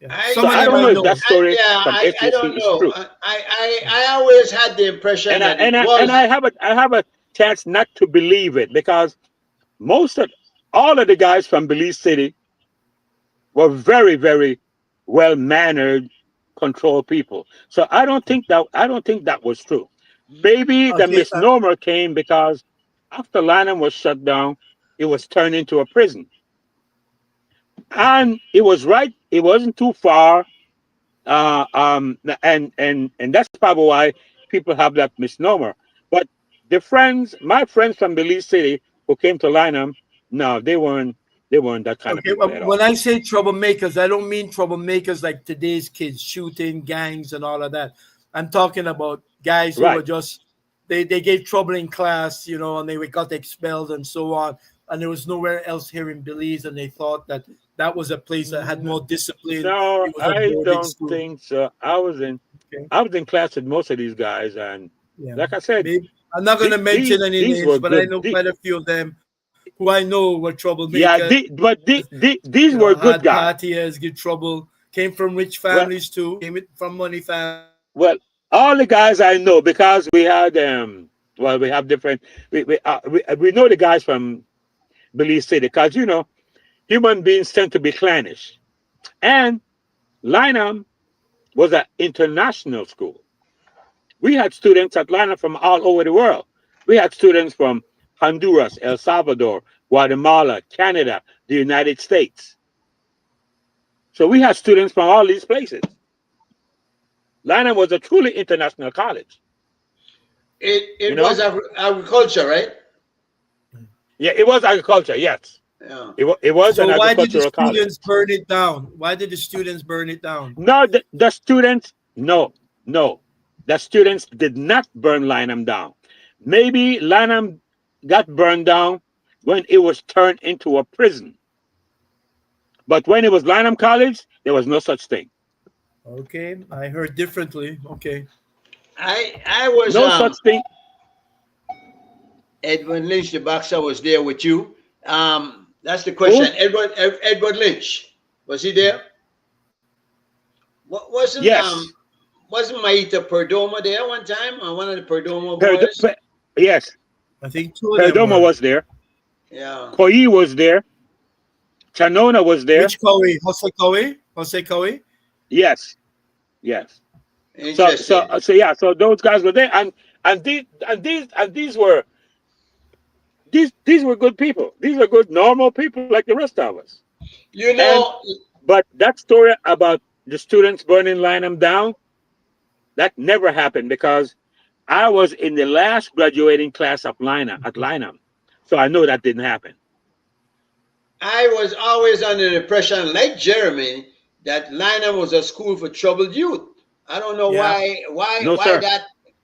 yeah. I, So Some of I I them don't I know don't, if that know. story yeah, from I SJC don't is know. true. I always had the impression that it And was. I have a chance not to believe it because most of all of the guys from Belize City were very, very well mannered, controlled people. So I don't think that was true. Maybe the Okay, misnomer came because after Lanham was shut down, it was turned into a prison. And it was right, it wasn't too far. And that's probably why people have that misnomer. But my friends from Belize City who came to Lanham, no, they weren't that kind of okay. people at When all. I say troublemakers, I don't mean troublemakers like today's kids shooting gangs and all of that. I'm talking about guys who were Right. just they gave trouble in class, and they got expelled and so on. And there was nowhere else here in Belize, and they thought that that was a place that had more discipline. No, It was a I boarding don't school. think so. Okay, I was in class with most of these guys, and yeah. like I said, Maybe I'm not going to mention any these names, were but I good. know quite a few of them who I know were Yeah, troublemakers. these were good Had guys. partiers, get trouble, came from rich Well, families too, came from money families. well, all the guys I know because we had we have different we know the guys from Belize City because human beings tend to be clannish, and Lynham was an international school. We had students at Atlanta from all over the world. We had students from Honduras, El Salvador, Guatemala, Canada, the United States. So we had students from all these places. Atlanta was a truly international college. You It was know, agriculture, right? yeah, it was agriculture. Yes, Yeah. it was an So why did the agricultural college. students burn it down? Why did the students burn it down? No, the students, no, no, the students did not burn Lynham down. Maybe Lynham got burned down when it was turned into a prison. But when it was Lanham College, there was no such thing. Okay, I heard differently. Okay, I was No such thing. Edward Lynch, the boxer, was there with you. That's the question. Who? Edward Lynch, was he there? What Yes. wasn't Maita Perdomo there one time? Or one of the Perdomo Perdo- boys? Per- yes. I think two of them Perdomo were. was there. Yeah. Koi was there. Chanona was there. Which Cowie? Jose Cowie? Jose Cowie? Yes. Yes. Interesting. Yeah. So those guys were there, and these were good people. These are good, normal people like the rest of us. You And know, but that story about the students burning Lanham down, that never happened because I was in the last graduating class of Lanham at Lanham, so I know that didn't happen. I was always under the impression, like Jeremy, that Lynham was a school for troubled youth. I don't know Yeah. No, why sir. that,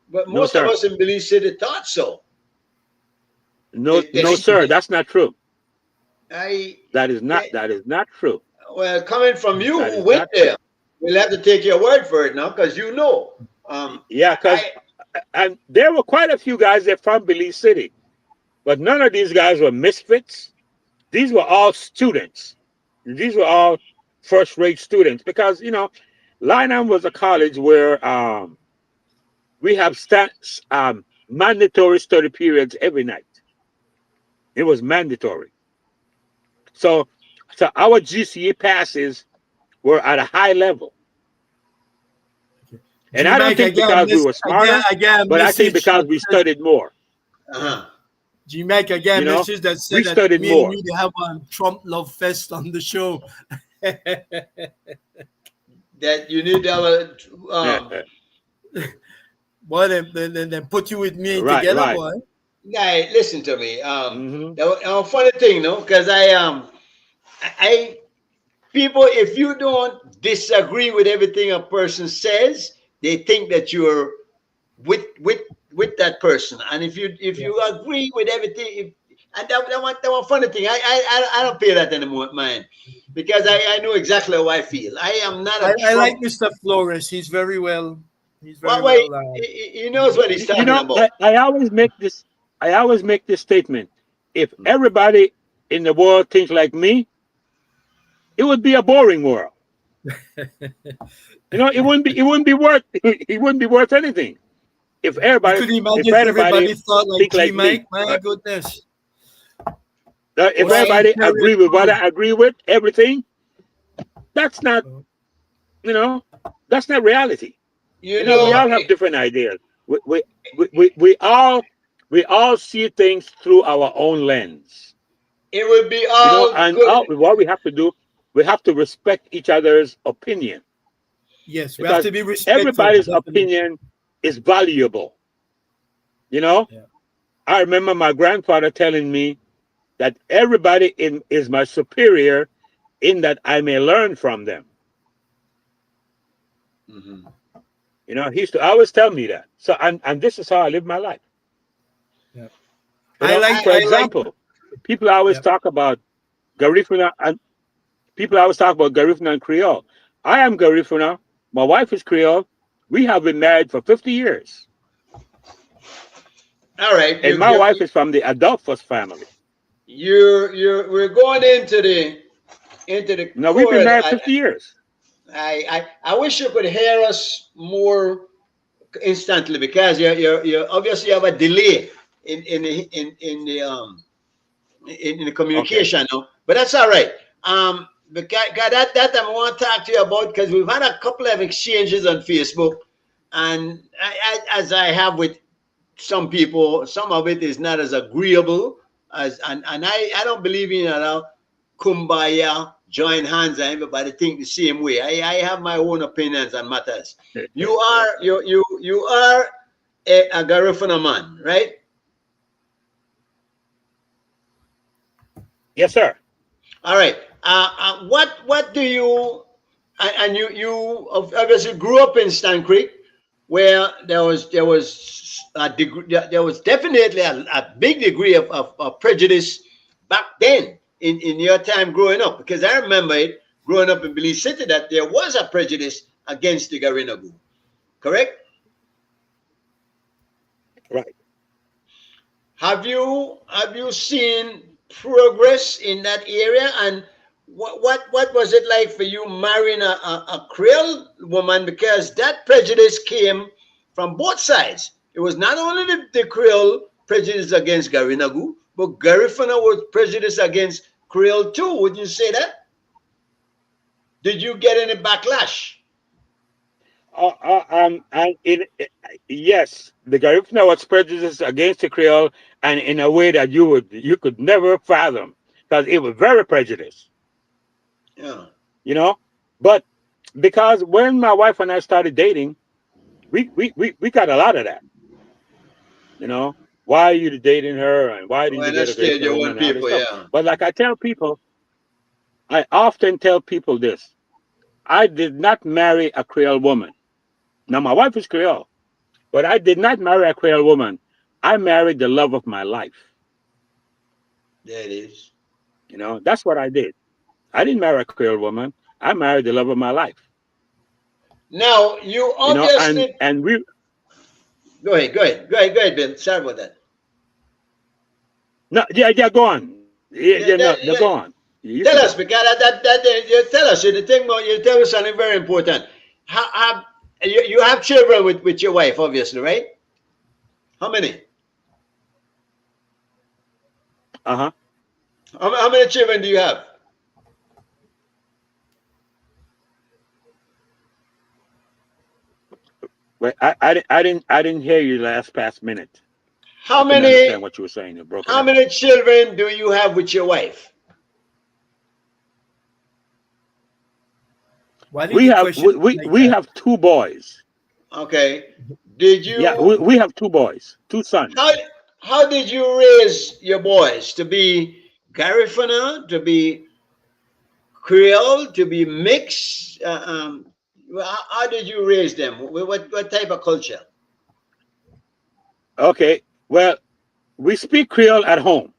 but No, most of sir. us in Belize City thought so. No, no, sir. That's not true. I, That is not true. well, coming from you That who is went not true. there, we'll have to take your word for it now, because you know. Yeah, because I, and there were quite a few guys that from Belize City, but none of these guys were misfits. These were all students. These were all first-rate students because Lynham was a college where we have mandatory study periods every night. It was mandatory. So, so our GCE passes were at a high level. And G I don't Mac, think because we were smarter, I get a but I think message because that we says studied more. uh-huh. G Mac, I get You a know, message that said we that studied me and more. you they have a Trump love fest on the show. that you need to have Boy, then put you with me Right, together, right. boy. guy. Listen to me. Hmm. A funny thing, no, because I people, if you don't disagree with everything a person says, they think that you're with with with that person. And if Yeah. you agree with everything, and that one funny thing, I don't pay that anymore, man, because Yeah. I know exactly how I feel. I am not a I like Trump. Mr. Flores. He's very well. He's very Why well. he knows what he's You talking know, about. I always make this statement. If everybody in the world thinks like me, it would be a boring world. You know, it wouldn't be worth it wouldn't be worth anything. If You everybody could imagine if if everybody everybody thought like think G like me, Mike. My goodness. if Or Right. Steve everybody Perry agree and with what crew. I agree with, everything, that's not, you know, that's not reality. You You know, we know, all have different ideas. We all see things through our own lens. it would be You know, all and good. what we have to do, we have to respect each other's opinion Yes, we have because to be respectful. everybody's Definitely. opinion is valuable. You know, Yeah. I remember my grandfather telling me that everybody is my superior in that I may learn from them. Mhm. You know, he used to always tell me that. So, and this is how I live my life. Yeah. You know, I for I like. example, people always Yeah. talk about Garifuna and people always talk about Garifuna and Creole. I am Garifuna. My wife is Creole. We have been married for 50 years. all right. And my wife is from the Adolphus family. We're going into the Now, we've core. been married 50 years. I wish you could hear us more instantly because you obviously have a delay in the Okay. communication, no? But that's all right. Because that I want to talk to you about because we've had a couple of exchanges on Facebook, and as I have with some people, some of it is not as agreeable as, and I don't believe in kumbaya, join hands, and everybody think the same way. I have my own opinions on matters. You are a Garifuna man, right? Yes, sir. All right. What do you and you obviously grew up in Stan Creek, where there was a degree, there was definitely a big degree of prejudice back then in your time growing up, because I remember it growing up in Belize City that there was a prejudice against the Garinagu. Correct? Right. Have you seen progress in that area? And what was it like for you marrying a Creole woman? Because that prejudice came from both sides. It was not only the Creole prejudice against Garinagu, but Garifuna was prejudice against Creole too. Would you say that? Did you get any backlash? And yes, the Garifuna was prejudiced against the Creole, and in a way that you could never fathom, because it was very prejudiced. Yeah. You know, but because when my wife and I started dating, we got a lot of that. You know, why are you dating her, and why didn't Why you not get a stay Garifuna your woman own and all this people? stuff? Yeah. But like I often tell people this: I did not marry a Creole woman. Now my wife is Creole. But I did not marry a Creole woman. I married the love of my life. There it is. You know, that's what I did. I didn't marry a Creole woman. I married the love of my life. Now you You know, and obviously and we go ahead, Bill. Sorry about that. no yeah, go on. Yeah, No, go yeah. on. You can Tell go. us, because you tell us the thing about you tell us something very important. How you have children with your wife, obviously, right? How many? Uh-huh. How many children do you have? Wait, I didn't hear you last past minute. How I couldn't many understand what you were saying. You're broken how up. many children do you have with your wife? Why did We you have question it like we that? have two boys. Okay. Did Yeah, you we have two boys, two how sons. how did you raise your boys to be Garifuna, to be Creole, to be mixed? How did you raise them? What type of culture? Okay. Well, we speak Creole at home.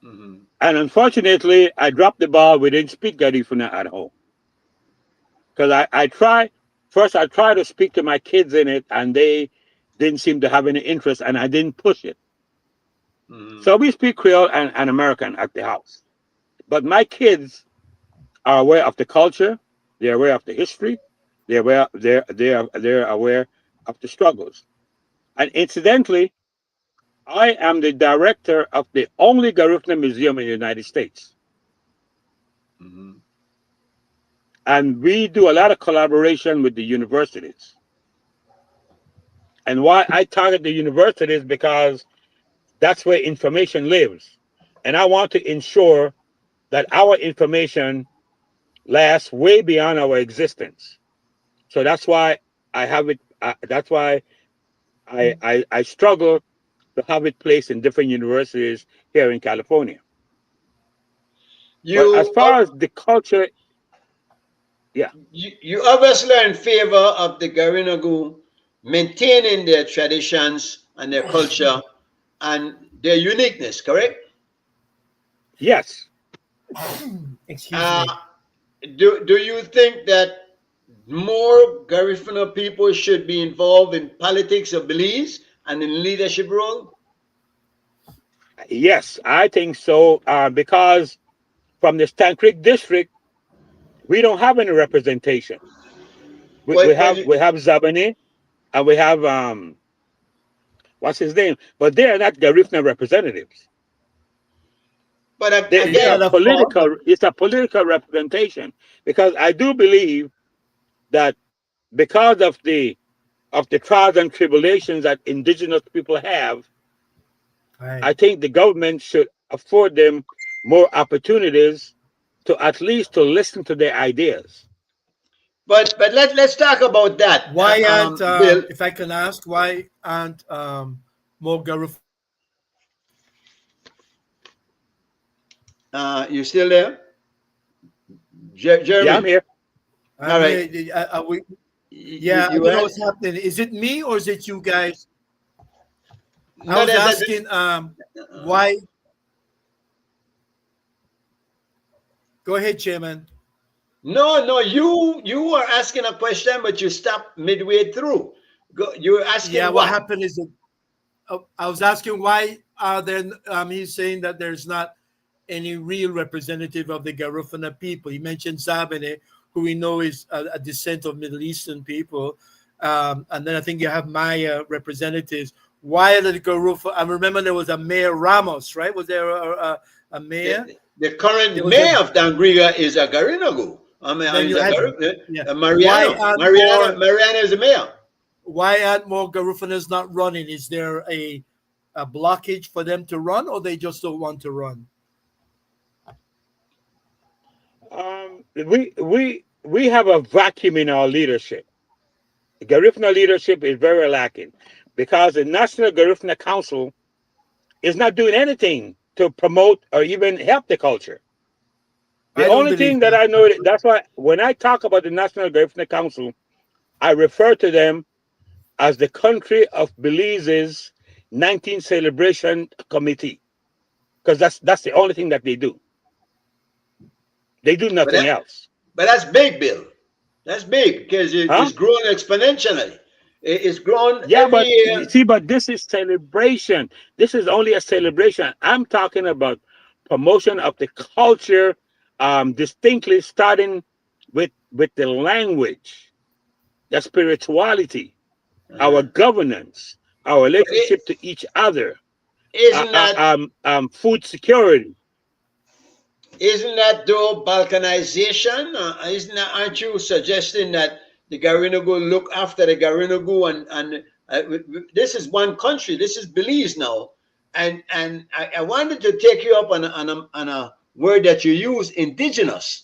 Hmm. And unfortunately, I dropped the ball. We didn't speak Garifuna at home. Because I try, first I tried to speak to my kids in it, and they didn't seem to have any interest, and I didn't push it. Hmm. So we speak Creole and American at the house. But my kids are aware of the culture, they're aware of the history, they're aware of the struggles. And incidentally, I am the director of the only Garifuna museum in the United States. Hmm. And we do a lot of collaboration with the universities. And why I target the universities because that's where information lives. And I want to ensure that our information lasts way beyond our existence. So that's why I have it. That's why I struggle to have it placed in different universities here in California. But as You far as the culture, yeah, you obviously are in favor of the Garinagu maintaining their traditions and their culture and their uniqueness, correct? yes, Excuse Uh, me. do you think that more Garifuna people should be involved in politics of Belize and in leadership role? yes, I think so. Because from the Stan Creek district, we don't have any representation. We, Well, we well, have we have Zabane and we have what's his name, but they are not Garifuna representatives. but It's again, not a fault, but It's a political representation because I do believe that because of the trials and tribulations that indigenous people have, right. I think the government should afford them more opportunities to at least to listen to their ideas. but let's talk about that, Why aren't Bill. if I can ask, why aren't more Garifuna You still there, Yeah, I'm Jeremy? here. All I'm right. here. Are we, You, yeah, I you don't know had what's happening. Is it me or is it you guys? I no was that, asking why. Go ahead, Chairman. no, you were asking a question, but you stopped midway through. You were Yeah, asking what what? happened is that I was asking why are there. He's saying that there's not any real representative of the Garifuna people. He mentioned Zabene, who we know is a descent of Middle Eastern people, and then I think you have Maya representatives. Why are the Garufa? I remember there was a Mayor Ramos, right? Was there a mayor? The current There was a. mayor of Dangriga is a Garinagu. I mean, Then is you a had, yeah. Why Mariano. aren't Mariano. more? Mariano is the mayor. Why aren't more Garufanas not running? Is there a blockage for them to run, or they just don't want to run? We have a vacuum in our leadership. Garifuna leadership is very lacking because the National Garifuna Council is not doing anything to promote or even help the culture. The I don't only believe thing that that. I know, that's why when I talk about the National Garifuna Council, I refer to them as the country of Belize's 19th Celebration Committee because that's the only thing that they do. They do But nothing that, else. but that's big, Bill. That's big because Huh? it's grown exponentially. It's grown Yeah, every but year. you see, but this is celebration. This is only a celebration. I'm talking about promotion of the culture, distinctly starting with the language, the spirituality, our Uh-huh. governance, our But it relationship to each other, isn't that food security. isn't that though balkanization? Isn't that, aren't you suggesting that the Garinagu look after the Garinagu and this is one country. This is Belize now, and I wanted to take you up on a word that you use, indigenous.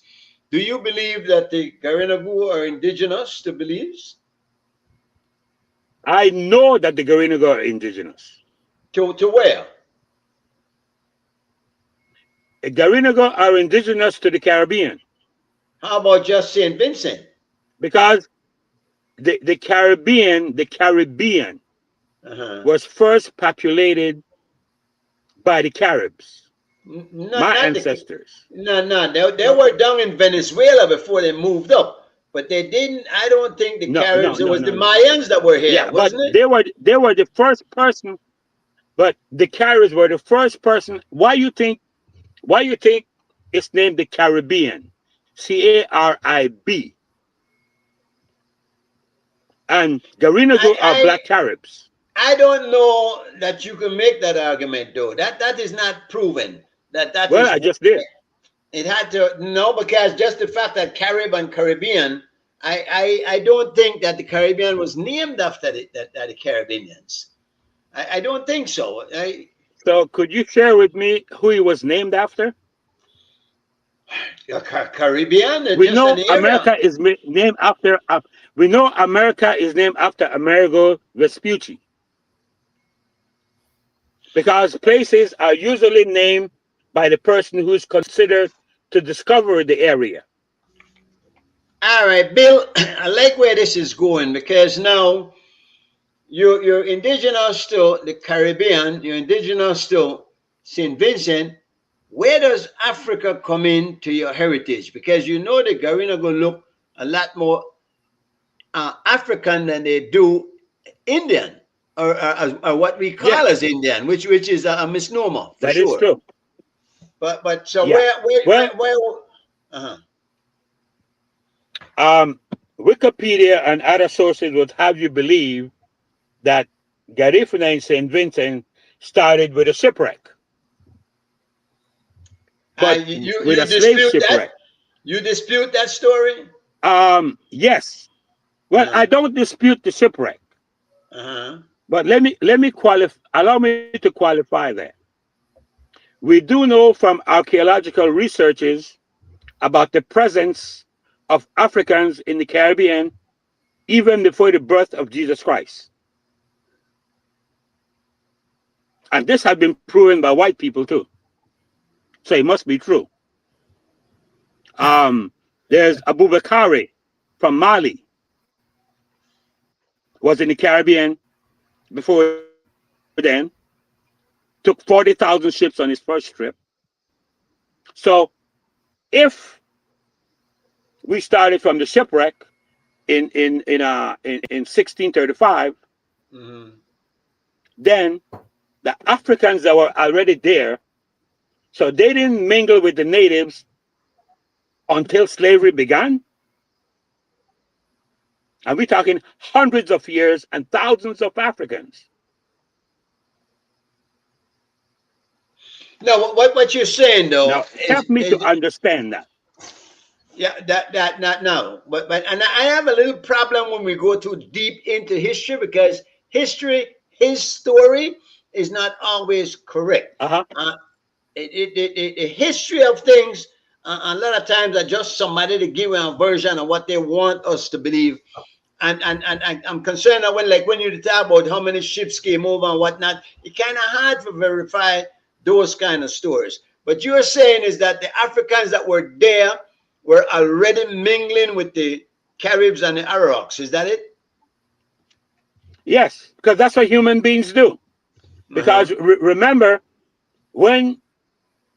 Do you believe that the Garinagu are indigenous to Belize? I know that the Garinaga are indigenous. To where? The Garinaga are indigenous to the Caribbean How about just St. Vincent? because the Caribbean Uh-huh. was first populated by the Caribs, Not my not the ancestors. no no they No, were down in Venezuela before they moved up, but they didn't. I don't think the no, no, Caribs. It no, was the no, no, no. Mayans that were here, Yeah, but wasn't it? they were the first person. But the Caribs were the first person. Why you think it's named the Caribbean? Carib. And I Garinagu are I black Caribs. I don't know that you can make that argument though. That is not proven. That Well, is I just did. it had to no because just the fact that Carib and Caribbean. I don't think that the Caribbean was named after the Caribbeans. I don't think so. So could you share with me who he was named after? Caribbean is We just know an area. America is named after. We know America is named after Amerigo Vespucci because places are usually named by the person who is considered to discover the area. All right, Bill. I like where this is going because now you're indigenous to the Caribbean. You're indigenous to Saint Vincent. Where does Africa come into your heritage? Because you know the Garina go look a lot more African than they do Indian, or what we call Yes, as Indian, which is a misnomer for that is sure. true. But so Yeah. Well, where uh-huh. um, Wikipedia and other sources would have you believe that Garifuna in St. Vincent started with a shipwreck, but with You a slave dispute that? shipwreck. You dispute that story? Yes. Well, Uh-huh. I don't dispute the shipwreck, Uh-huh. but let me qualify. Allow me to qualify that. We do know from archaeological researches about the presence of Africans in the Caribbean even before the birth of Jesus Christ, and this has been proven by white people too. So it must be true. Um, there's Abubakari from Mali was in the Caribbean before then, took 40,000 ships on his first trip. So if we started from the shipwreck in 1635, Mhm. then the Africans that were already there, so they didn't mingle with the natives until slavery began. And we're talking hundreds of years and thousands of Africans. No, what you're saying though Now, help me to is understand that. yeah, that not now. But and I have a little problem when we go too deep into history because his story is not always correct. Uh-huh. Uh, the history of things a lot of times are just somebody to give a version of what they want us to believe. And I'm concerned that when you talk about how many ships came over and whatnot, it's kind of hard to verify those kind of stories. But you're saying is that the Africans that were there were already mingling with the Caribs and the Arawaks. Is that it? Yes, because that's what human beings do. Uh-huh. Because remember, when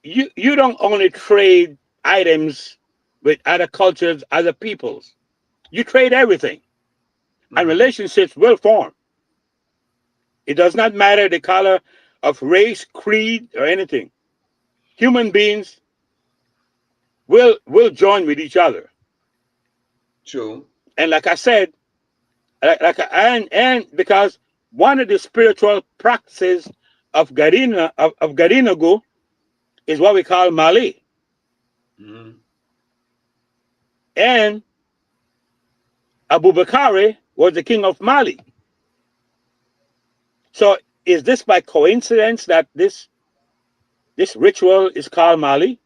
you don't only trade items with other cultures, other peoples, you trade everything, and Hmm. relationships will form. It does not matter the color of race, creed, or anything. Human beings will join with each other. True. And like I said, and because one of the spiritual practices of Garinagu is what we call Mali. Hmm. And Abubakari was the king of Mali. So is this by coincidence that this ritual is called Mali?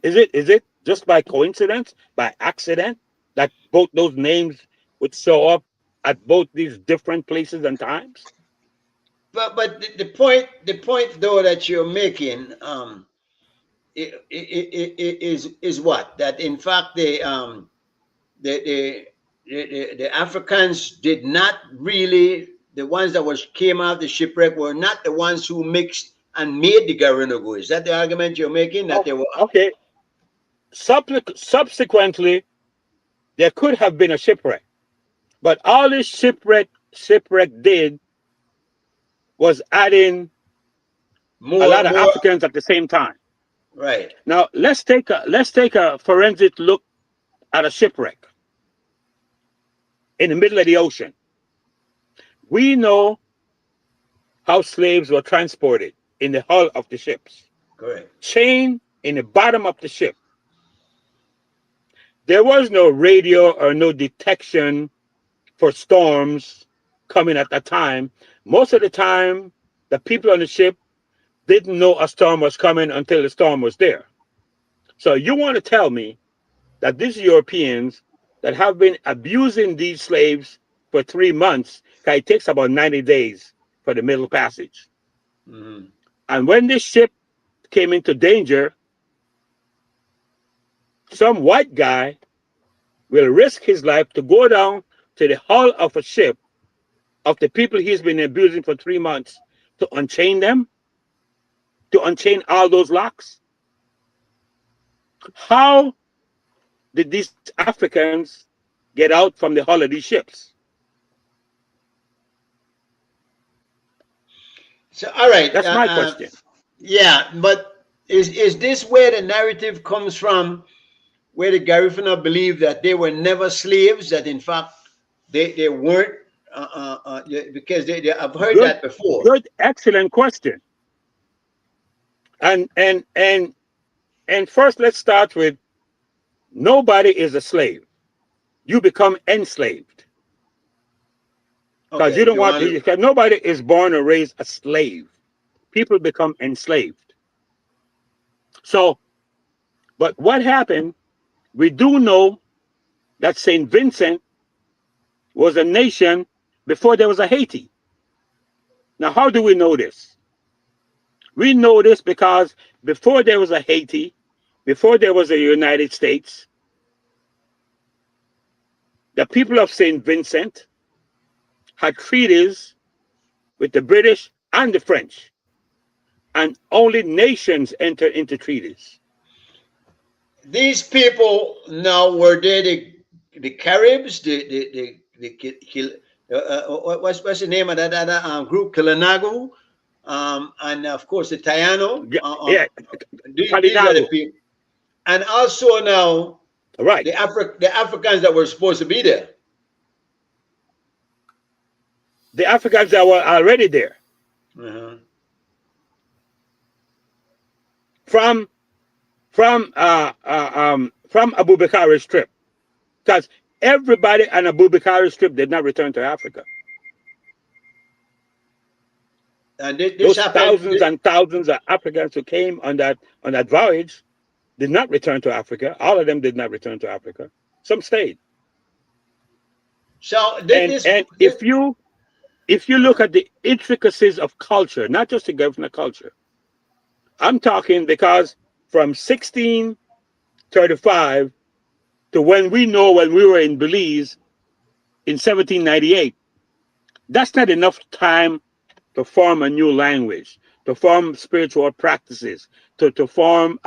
Is it just by coincidence, by accident, that both those names would show up at both these different places and times? But the point though that you're making is what, that in fact the the, the Africans did not really, the ones that was came out of the shipwreck were not the ones who mixed and made the Garinagu. Is that the argument you're making, that Oh, they were? okay. Subsequently, there could have been a shipwreck, but all this shipwreck did was add in a more lot of more Africans at the same time. right. Now let's take a forensic look at a shipwreck in the middle of the ocean. We know how slaves were transported in the hull of the ships, Correct. chained in the bottom of the ship. There was no radio or no detection for storms coming at that time. Most of the time, the people on the ship didn't know a storm was coming until the storm was there. So you want to tell me that these Europeans that have been abusing these slaves for 3 months, 'cause it takes about 90 days for the Middle Passage. Mhm. And when this ship came into danger, some white guy will risk his life to go down to the hull of a ship of the people he's been abusing for 3 months to unchain them, to unchain all those locks. How did these Africans get out from the hull of these ships? So all right, That's my question. yeah, but is this where the narrative comes from, where the Garifuna believe that they were never slaves, that in fact they weren't, because I've heard Good, that before. good, excellent question. And first, let's start with nobody is a slave. You become enslaved because you Okay, don't you want. want Because nobody is born or raised a slave. People become enslaved. So, but what happened? We do know that Saint Vincent was a nation before there was a Haiti. Now, how do we know this? We know this because before there was a Haiti, before there was a United States, the people of St. Vincent had treaties with the British and the French, and only nations enter into treaties. these people now, were they the Caribs, what's the name of that other group, Kilanagu, and of course the Tayano. Yeah, These are the Kalinago, people, and also now right. the Africans that were supposed to be there. The Africans that were already there Uh-huh. from from Abu Bakari's trip, because everybody on Abu Bakari's trip did not return to Africa. And this Those happened. thousands and thousands of Africans who came on that voyage did not return to Africa. All of them did not return to Africa. Some stayed. So And if you look at the intricacies of culture, not just the government culture, I'm talking because from 1635 to when we know when we were in Belize in 1798, that's not enough time to form a new language, to form spiritual practices, to form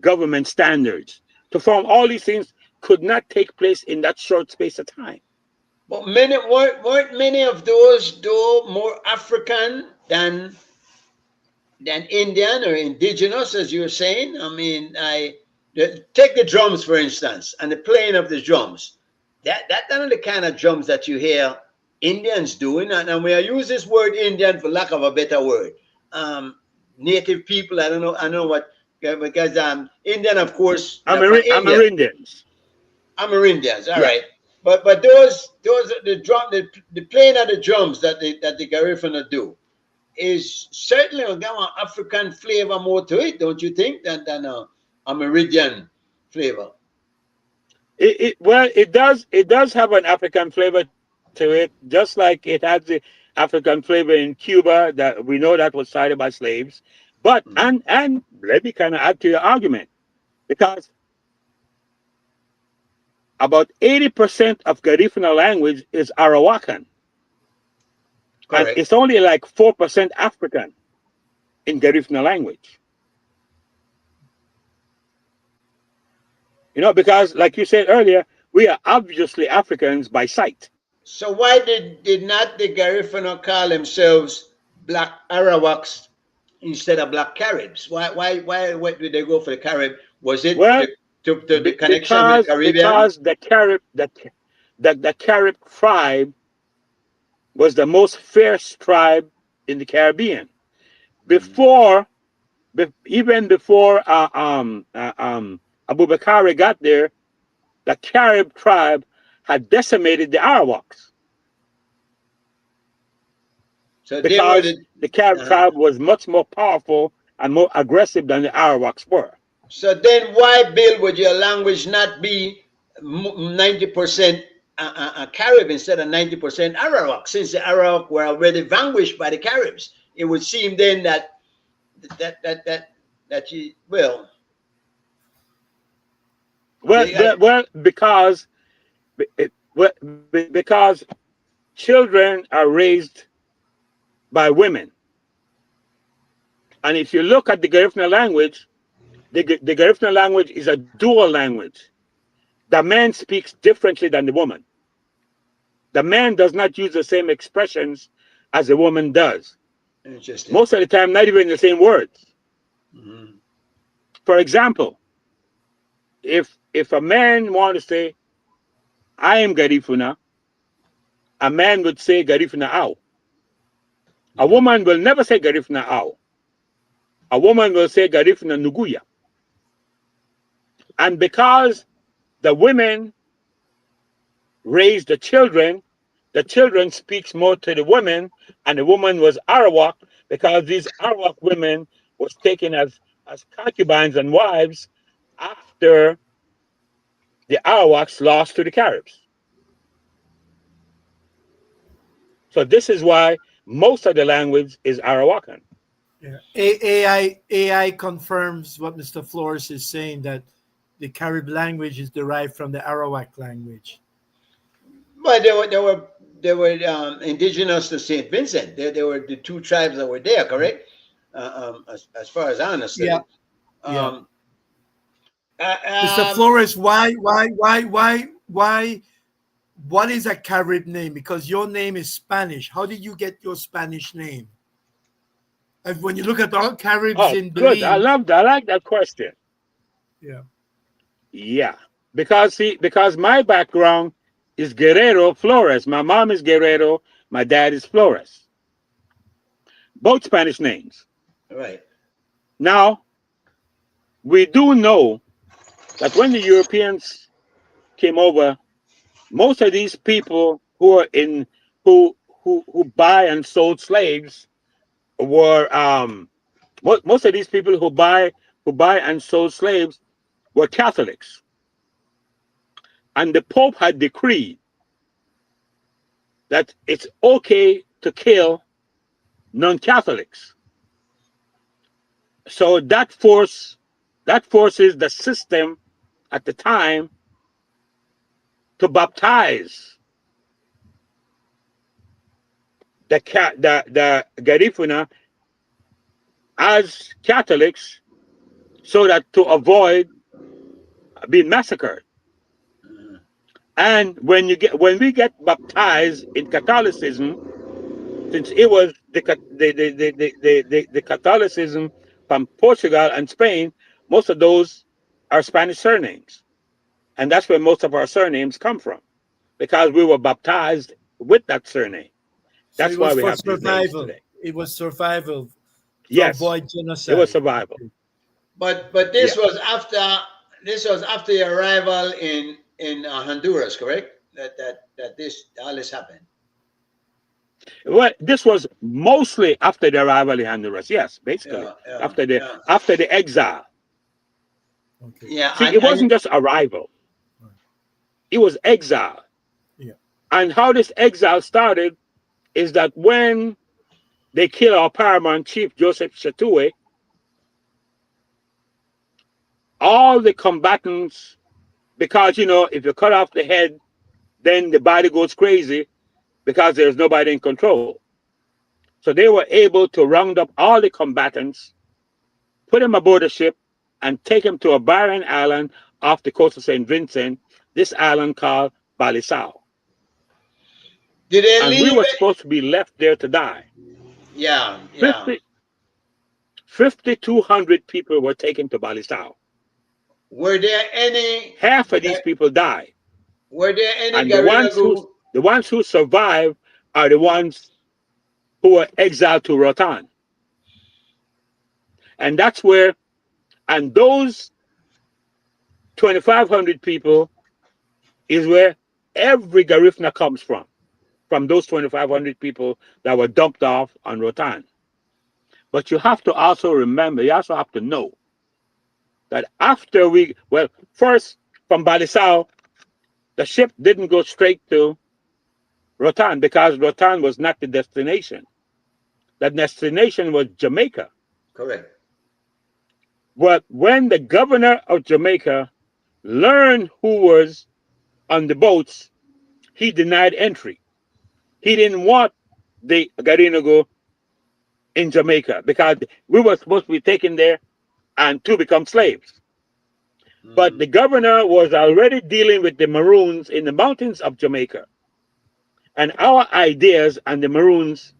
government standards, to form all these things could not take place in that short space of time. but many weren't many of those though more African than Indian or indigenous, as you were saying. I mean, take the drums for instance, and the playing of the drums. That's not the kind of drums that you hear Indians doing. And we use this word Indian for lack of a better word. Um, Native people, I don't know, what, because Indian, of course, they're from India. Amerindians. Amerindians, all Yeah. right. But those are the drum, the playing of the drums that the Garifuna do. is certainly got an African flavor more to it, don't you think, than a Meridian flavor? Well, it does have an African flavor to it, just like it has the African flavor in Cuba that we know that was started by slaves. But Mm. and let me kind of add to your argument, because about 80% of Garifuna language is Arawakan, and Correct. it's only like 4% African in Garifuna language. Because like you said earlier, we are obviously Africans by sight. So why did not the Garifuna call themselves Black Arawaks instead of Black Caribs? Why did they go for the Carib? Was it Well, to the connection with the Caribbean? because the Carib tribe was the most fierce tribe in the Caribbean. Mhm. Before, even before Abubakar got there, the Carib tribe had decimated the Arawaks, So they were because the. the Carib Uh-huh. tribe was much more powerful and more aggressive than the Arawaks were. So then, why, Bill, would your language not be 90% Carib instead of 90% Arawak? Since the Arawak were already vanquished by the Caribs, it would seem then that that that that you well, Well, they, well, well because because children are raised by women. And if you look at the Garifuna language, the Garifuna language is a dual language. The man speaks differently than the woman. The man does not use the same expressions as the woman does. interesting. Most of the time, not even the same words. Mhm. For example, if a man want to say, I am Garifuna, a man would say Garifuna Au. A Mhm. woman will never say Garifuna Au. A woman will say Garifuna Nuguya. And because the women raise the children speaks more to the women, and the woman was Arawak, because these Arawak women was taken as concubines and wives after the Arawaks lost to the Caribs. So this is why most of the language is Arawakan. Yeah. AI confirms what Mr. Flores is saying, that the Carib language is derived from the Arawak language. But they were indigenous to Saint Vincent. They were the two tribes that were there, correct? As far as I understood Yeah, it. yeah. Um, Mr. Flores, why, what is a Carib name? Because your name is Spanish. How did you get your Spanish name? And when you look at all Caribs Oh, in good. Belize, I like that question. yeah, Yeah. Because my background is Guerrero Flores. My mom is Guerrero, my dad is Flores. Both Spanish names. right. Now, we do know that when the Europeans came over, most of these people who are in who buy and sold slaves were most of these people who buy and sold slaves were Catholics, and the Pope had decreed that it's okay to kill non-Catholics. So that forces the system at the time to baptize the Garifuna as Catholics, so that to avoid being massacred. Mhm. And when we get baptized in Catholicism, since it was the Catholicism from Portugal and Spain, most of those are Spanish surnames, and that's where most of our surnames come from, because we were baptized with that surname. so it That's why was we for have these names survival. today. It was survival to Yes, avoid it was genocide. survival. But Yeah. this was after your arrival in Honduras, correct? That this all this happened. Well, this was mostly after the arrival in Honduras. Yes, basically Yeah, yeah, after the yeah, exile. Okay. yeah. See, it And wasn't just arrival; it was exile. Yeah. And how this exile started is that when they killed our paramount chief Joseph Chatoué, all the combatants, because if you cut off the head, then the body goes crazy because there's nobody in control. So they were able to round up all the combatants, put them aboard a ship, and take them to a barren island off the coast of St. Vincent, this island called Balisao. did they And we leave were it? supposed to be left there to die. Yeah, yeah. 50, 5,200 people were taken to Balisao. Were there any? Half of these people died. Were there any And the ones who survived are the ones who were exiled to Rotan. And that's where, and those 2,500 people is where every Garifuna comes from those 2,500 people that were dumped off on Rotan. But you have to also remember, you also have to know that first from Balisao, the ship didn't go straight to Rotan because Rotan was not the destination. The destination was Jamaica. Correct. But when the governor of Jamaica learned who was on the boats, he denied entry. He didn't want the Garinago in Jamaica because we were supposed to be taken there and to become slaves. But the Mhm. governor was already dealing with the Maroons in the mountains of Jamaica. And our ideas and the Maroons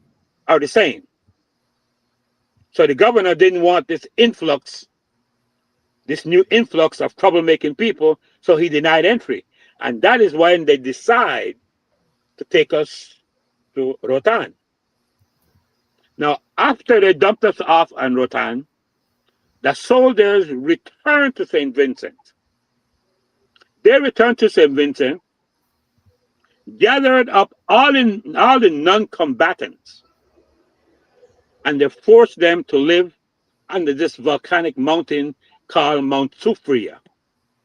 are the same. So the governor didn't want this new influx of troublemaking people, so he denied entry. And that is when they decide to take us to Rotan. Now, after they dumped us off on Rotan, the soldiers returned to St. Vincent. They returned to St. Vincent, gathered up all the non-combatants, and they forced them to live under this volcanic mountain called Mount Sufria.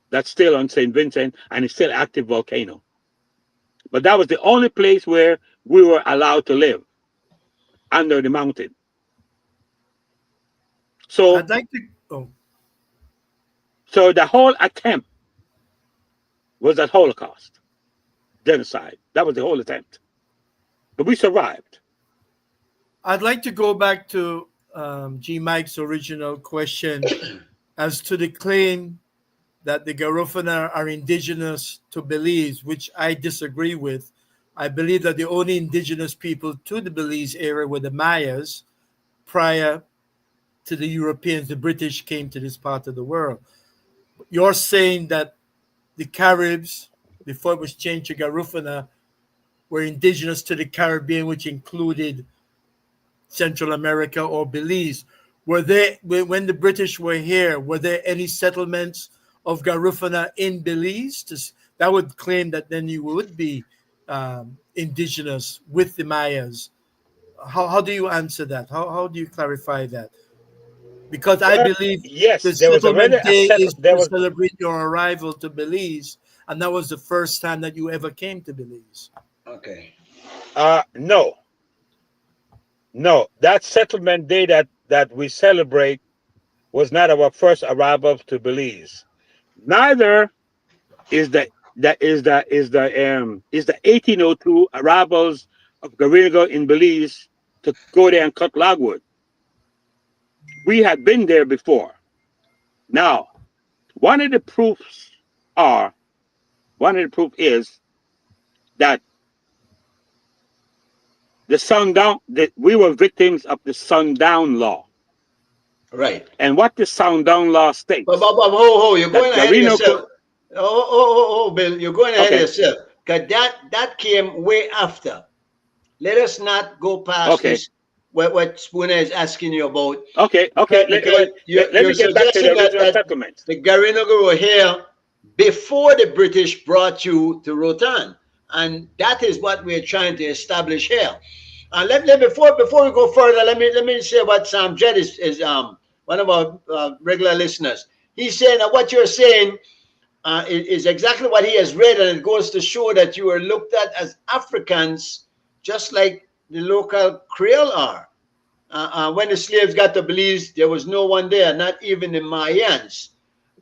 That's still on St. Vincent and it's still active volcano. But that was the only place where we were allowed to live under the mountain. So, I'd like to. Oh, so the whole attempt was that Holocaust, genocide. That was the whole attempt. But we survived. I'd like to go back to G. Mike's original question as to the claim that the Garofana are indigenous to Belize, which I disagree with. I believe that the only indigenous people to the Belize area were the Mayas prior to the Europeans. The British came to this part of the world. You're saying that the Caribs, before it was changed to Garufuna, were indigenous to the Caribbean, which included Central America or Belize. Were there, when the British were here, were there any settlements of Garufuna in Belize? That would claim that then you would be indigenous with the Mayas. How do you answer that? How do you clarify that? Because I Well, believe yes, the there was already settlement a day settle. is There to was celebrate your arrival to Belize, and that was the first time that you ever came to Belize. Okay. no, no. That settlement day that we celebrate was not our first arrival to Belize. Neither is the 1802 arrivals of Garinago in Belize to go there and cut logwood. We had been there before. Now, one of the proofs are one of the proof is that the sundown that we were victims of the sundown law. Right. And what the sundown law states You're that going ahead of Garinago. yourself. Bill, you're going ahead of Okay, yourself. Because that came way after. Let us not go past okay, this. What Spooner is asking you about, okay. because Let you're me get back to suggesting the that original settlement. the Garinaga were here before the British brought you to Rotan, and that is what we're trying to establish here. Before we go further, let me say what Sam Jed is one of our regular listeners. He's saying that what you're saying is exactly what he has read, and it goes to show that you are looked at as Africans, just like the local Creole are. When the slaves got to Belize, there was no one there, not even the Mayans.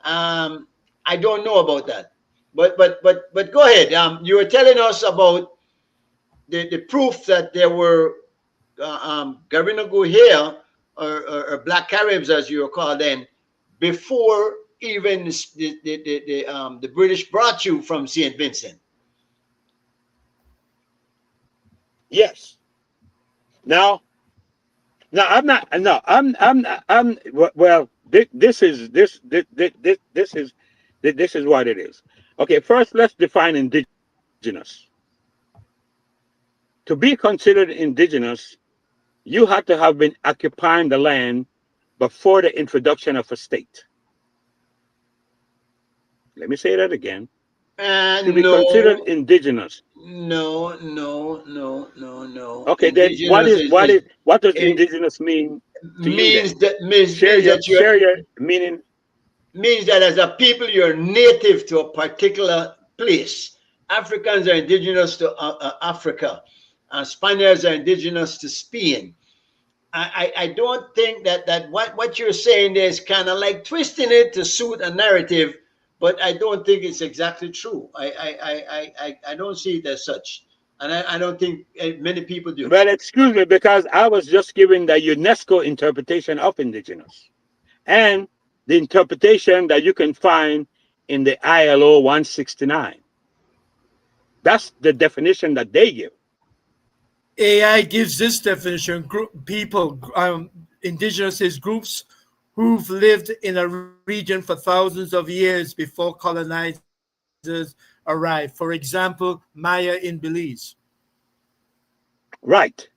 I don't know about that, but go ahead. You were telling us about the proof that there were Garinagu here, or Black Caribs, as you call them, before even the British brought you from Saint Vincent. Yes. Now, I'm not. No, I'm. Well, this is what it is. Okay, first let's define indigenous. To be considered indigenous, you had to have been occupying the land before the introduction of a state. Let me say that again. To be considered No, indigenous. no. Okay, then Indigenous what does it indigenous mean to you means then? that means Share means your that you're share your meaning. means that as a people you're native to a particular place. Africans are indigenous to Africa. Spaniards are indigenous to Spain. I don't think that what you're saying there is kind of like twisting it to suit a narrative, but I don't think it's exactly true. I don't see it as such, and I don't think many people do. Well, excuse me, because I was just giving the UNESCO interpretation of indigenous and the interpretation that you can find in the ILO 169. That's the definition that they give. AI gives this definition: people, indigenous is groups who've lived in a region for thousands of years before colonizers arrived. For example, Maya in Belize. Right.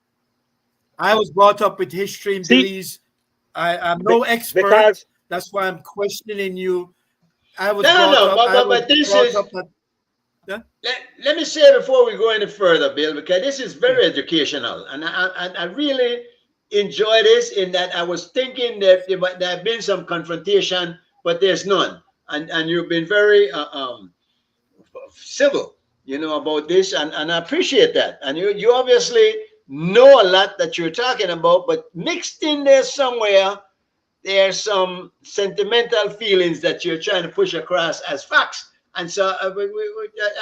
I was brought up with history in See, Belize. I'm no expert. because That's why I'm questioning you. I was No, brought no, up. I was but this brought is up that. Yeah, let me say before we go any further, Bill, because this is yeah. very educational, and I really enjoy this. In that I was thinking that there have been some confrontation, but there's none, and you've been very civil, about this, and I appreciate that. And you obviously know a lot that you're talking about, but mixed in there somewhere, there's some sentimental feelings that you're trying to push across as facts. And so I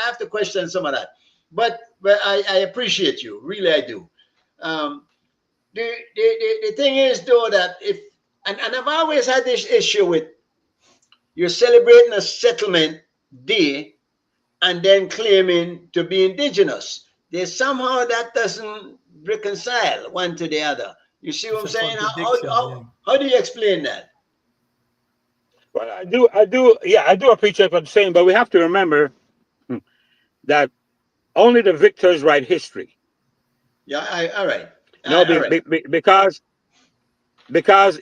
have to question some of that. But I appreciate you, really I do. Um, the thing is though that if and I've always had this issue with you're celebrating a settlement day and then claiming to be indigenous. There's somehow that doesn't reconcile one to the other. You see what It's I'm a saying? contradiction. Yeah. How do you explain that? well, yeah, I do appreciate what you're saying, but we have to remember that only the victors write history. Yeah, all right. No, All right. because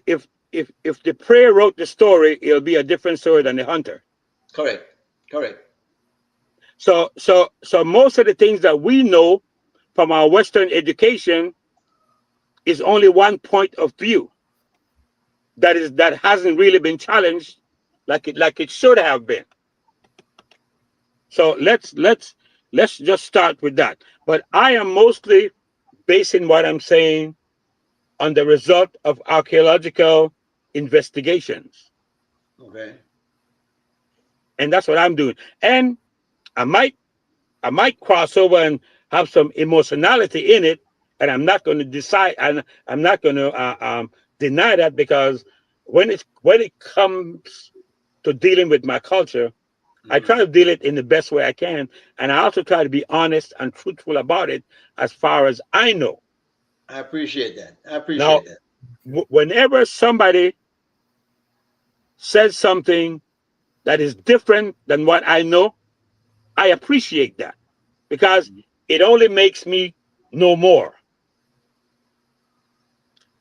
if the prey wrote the story, it'll be a different story than the hunter. Correct. Correct. So most of the things that we know from our Western education is only one point of view that hasn't really been challenged like it should have been. So let's just start with that. But I am mostly basing what I'm saying on the result of archaeological investigations, Okay. and that's what I'm doing. And I might I might cross over and have some emotionality in it, and I'm not going to decide, and I'm not going to deny that, because when it comes to dealing with my culture, I try Mhm. to deal it in the best way I can, and I also try to be honest and truthful about it as far as I know. I appreciate that. I Now, appreciate that. whenever somebody says something that is different than what I know, I appreciate that, because it only makes me know more.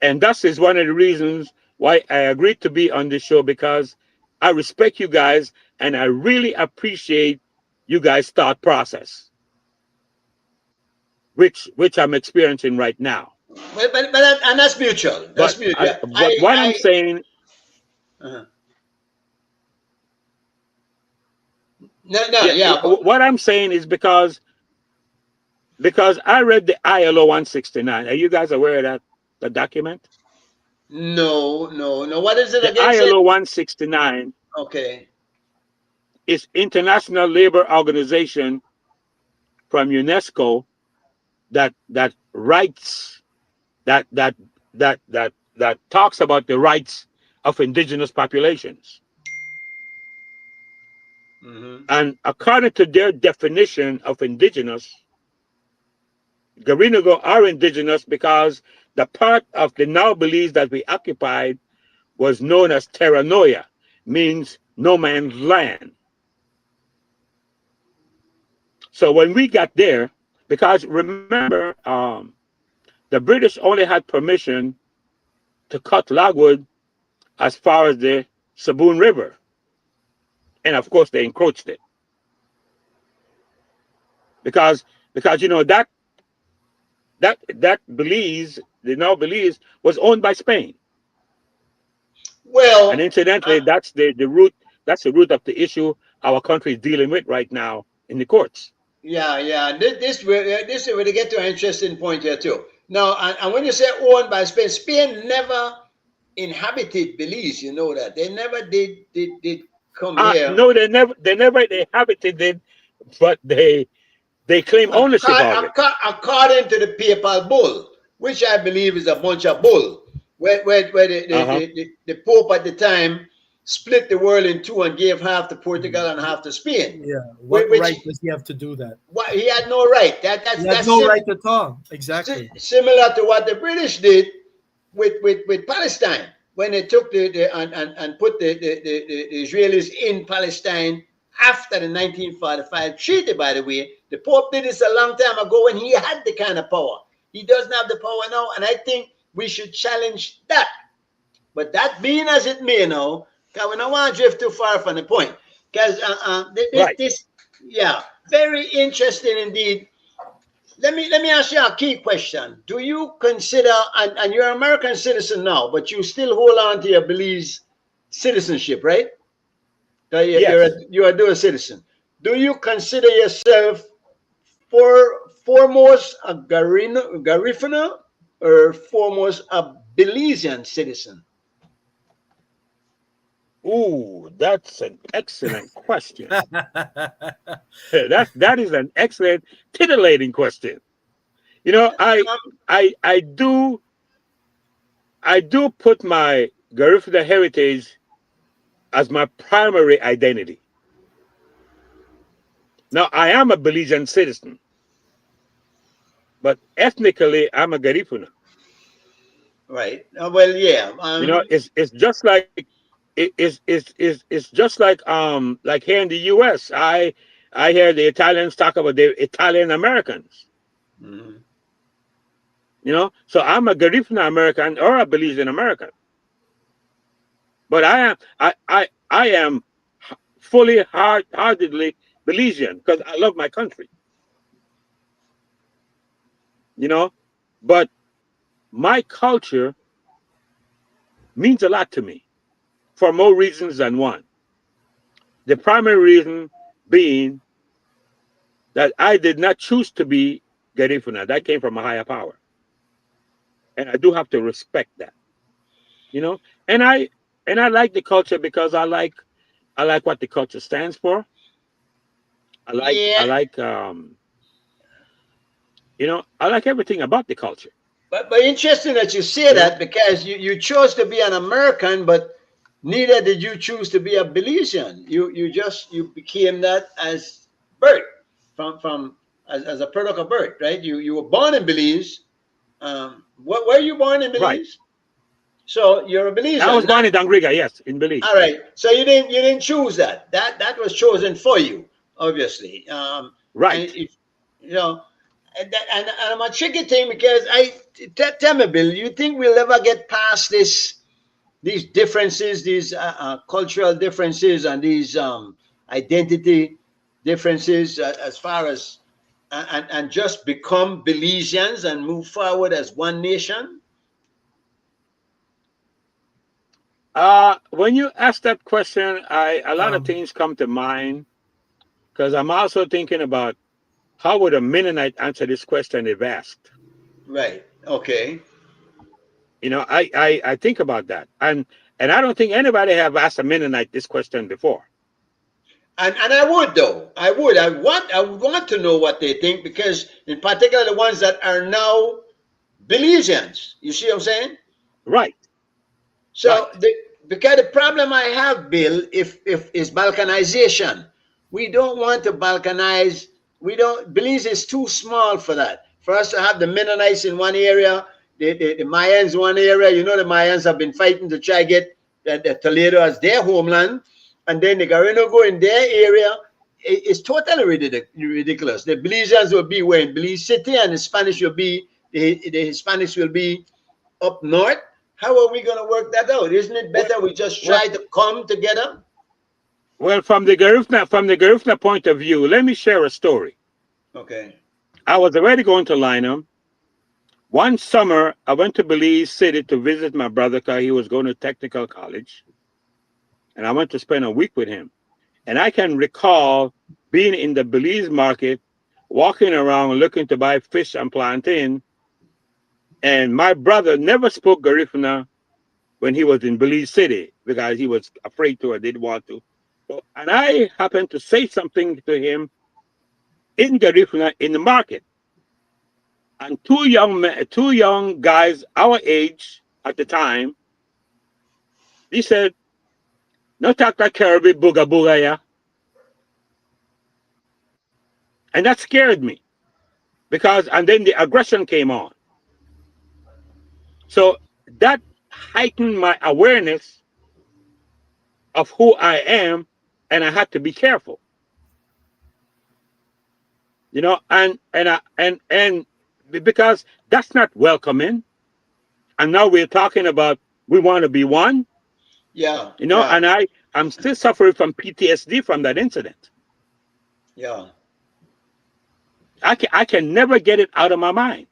And that is one of the reasons why I agreed to be on this show, because I respect you guys and I really appreciate you guys' thought process. which I'm experiencing right now. And that's mutual. That's mutual. But what I'm saying, Uh-huh. No, yeah, yeah, but what I'm saying is because I read the ILO 169. Are you guys aware of that, the document? no. What is it The again? Say ILO 169 okay. is International Labor Organization from UNESCO that writes that talks about the rights of indigenous populations. Hmm. And according to their definition of indigenous, Garinago are indigenous because the part of the now beliefs that we occupied was known as Terra Noia, means no man's land. So when we got there, because remember, the British only had permission to cut logwood as far as the Saboon River, and of course they encroached it because that Belize, the now Belize, was owned by Spain. And Well, incidentally, the root that's the root of the issue our country is dealing with right now in the courts. yeah. This is where they get to an interesting point here too. Now, and when you say owned by Spain, Spain never inhabited Belize. You know that they never did come here. No, they never inhabited it, but they claim ownership of it. According to the papal bull, which I believe is a bunch of bull, where Uh-huh. the Pope at the time split the world in two and gave half to Portugal and half to Spain, Yeah. What which right does he have to do that? he had no right. He had no right at all. Exactly. Similar to what the British did with Palestine when they took and put the Israelis in Palestine after the 1945 treaty. By the way, the Pope did this a long time ago when he had the kind of power. He doesn't have the power now, and I think we should challenge that. But that being as it may now, because we don't want to drift too far from the point. Because Right. yeah, very interesting indeed. Let me ask you a key question. Do you consider, and you're an American citizen now, but you still hold on to your Belize citizenship, right? That Yes. you're a dual citizen. Do you consider yourself foremost a Garifuna or foremost a Belizean citizen? Ooh, that's an excellent question. That is an excellent, titillating question. You know, I I do I do put my Garifuna heritage as my primary identity. Now, I am a Belizean citizen, but ethnically, I'm a Garifuna. Right. Well, yeah. You know, it's just like it's just like here in the U.S. I hear the Italians talk about the Italian Americans. Mhm. You know, so I'm a Garifuna American or a Belizean American, but I am fully heartedly Belizean because I love my country. You know, but my culture means a lot to me for more reasons than one. The primary reason being that I did not choose to be Garifuna. That came from a higher power, and I do have to respect that. You know, and I like the culture because I like what the culture stands for. I like Yeah. I like I like everything about the culture. But interesting that you say You know, that because you chose to be an American, but neither did you choose to be a Belizean. You became that as birth from as a product of birth, right? You were born in Belize. Where were you born in right? Belize? So you're a I Belizean, was not born in Dangriga, yes, in all Belize. right. So you didn't choose that. That was chosen for you, obviously. And Right. if you know, and I'm a tricky thing because tell me, Bill, you think we'll ever get past these differences, these cultural differences, and these identity differences as far as and just become Belizeans and move forward as one nation? When you ask that question, a lot of Um, things come to mind because I'm also thinking about how would a Mennonite answer this question if asked. Right. Okay. I think about that, and I don't think anybody have asked a Mennonite this question before. And I would though. I would want to know what they think, because in particular the ones that are now Belizeans. You see what I'm saying? Right, So right. because the problem I have, Bill, if is balkanization. We don't want to balkanize. We don't. Belize is too small for that. For us to have the Mennonites in one area, the Mayans in one area. You know, the Mayans have been fighting to try get the Toledo as their homeland, and then the Garino go in their area. It's totally ridiculous. The Belizeans will be where in Belize City, and the Spanish will be the Hispanics will be up north. How are we going to work that out? Isn't it Well, better we just well, try to come together? well. From the Garifuna point of view, let me share a story. Okay. I was already going to Lynham. One summer, I went to Belize City to visit my brother because he was going to technical college, and I went to spend a week with him. And I can recall being in the Belize market, walking around looking to buy fish and plantain. And my brother never spoke Garifuna when he was in Belize City because he was afraid to or didn't want to. So, and I happened to say something to him in Garifuna in the market. And two young guys our age at the time, he said, "No taka Caribbean booga booga ya," and that scared me because, and then the aggression came on. So that heightened my awareness of who I am, and I had to be careful, and because that's not welcoming. And now we're talking about we want to be one, Yeah, yeah, and I'm still suffering from PTSD from that incident. yeah. I can never get it out of my mind.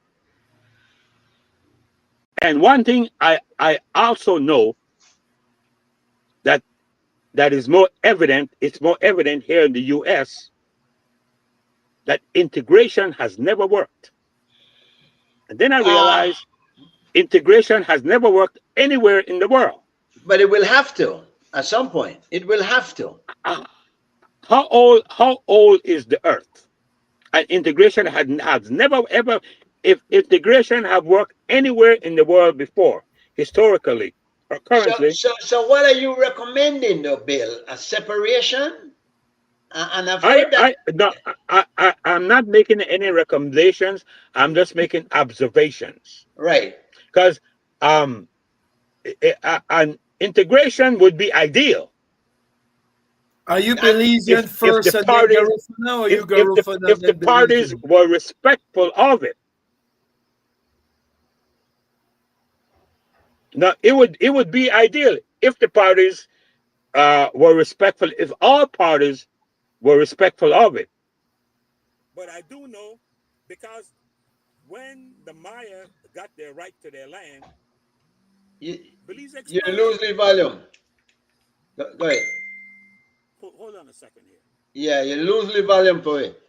And one thing I also know that is more evident. It's more evident here in the U.S. that integration has never worked. And then I Uh, realized integration has never worked anywhere in the world. but it will have to at some point. It will have to. Uh, How old is the Earth? And integration has never ever. If integration have worked anywhere in the world before, historically or So, currently, so what are you recommending, though, Bill? A separation? And I've heard that. I no, I'm not making any recommendations. I'm just making observations Right. because um, an integration would be ideal are you And Belizean if first the and then parties Garufuna, or you if the Garufuna and if the then parties Belizean? were respectful of it. Now it would be ideal if the parties were respectful. If all parties were respectful of it. But I do know because when the Maya got their right to their land, you, Belize you expanded. lose the volume. Go ahead. Hold on a second here. Yeah, you lose the volume for it.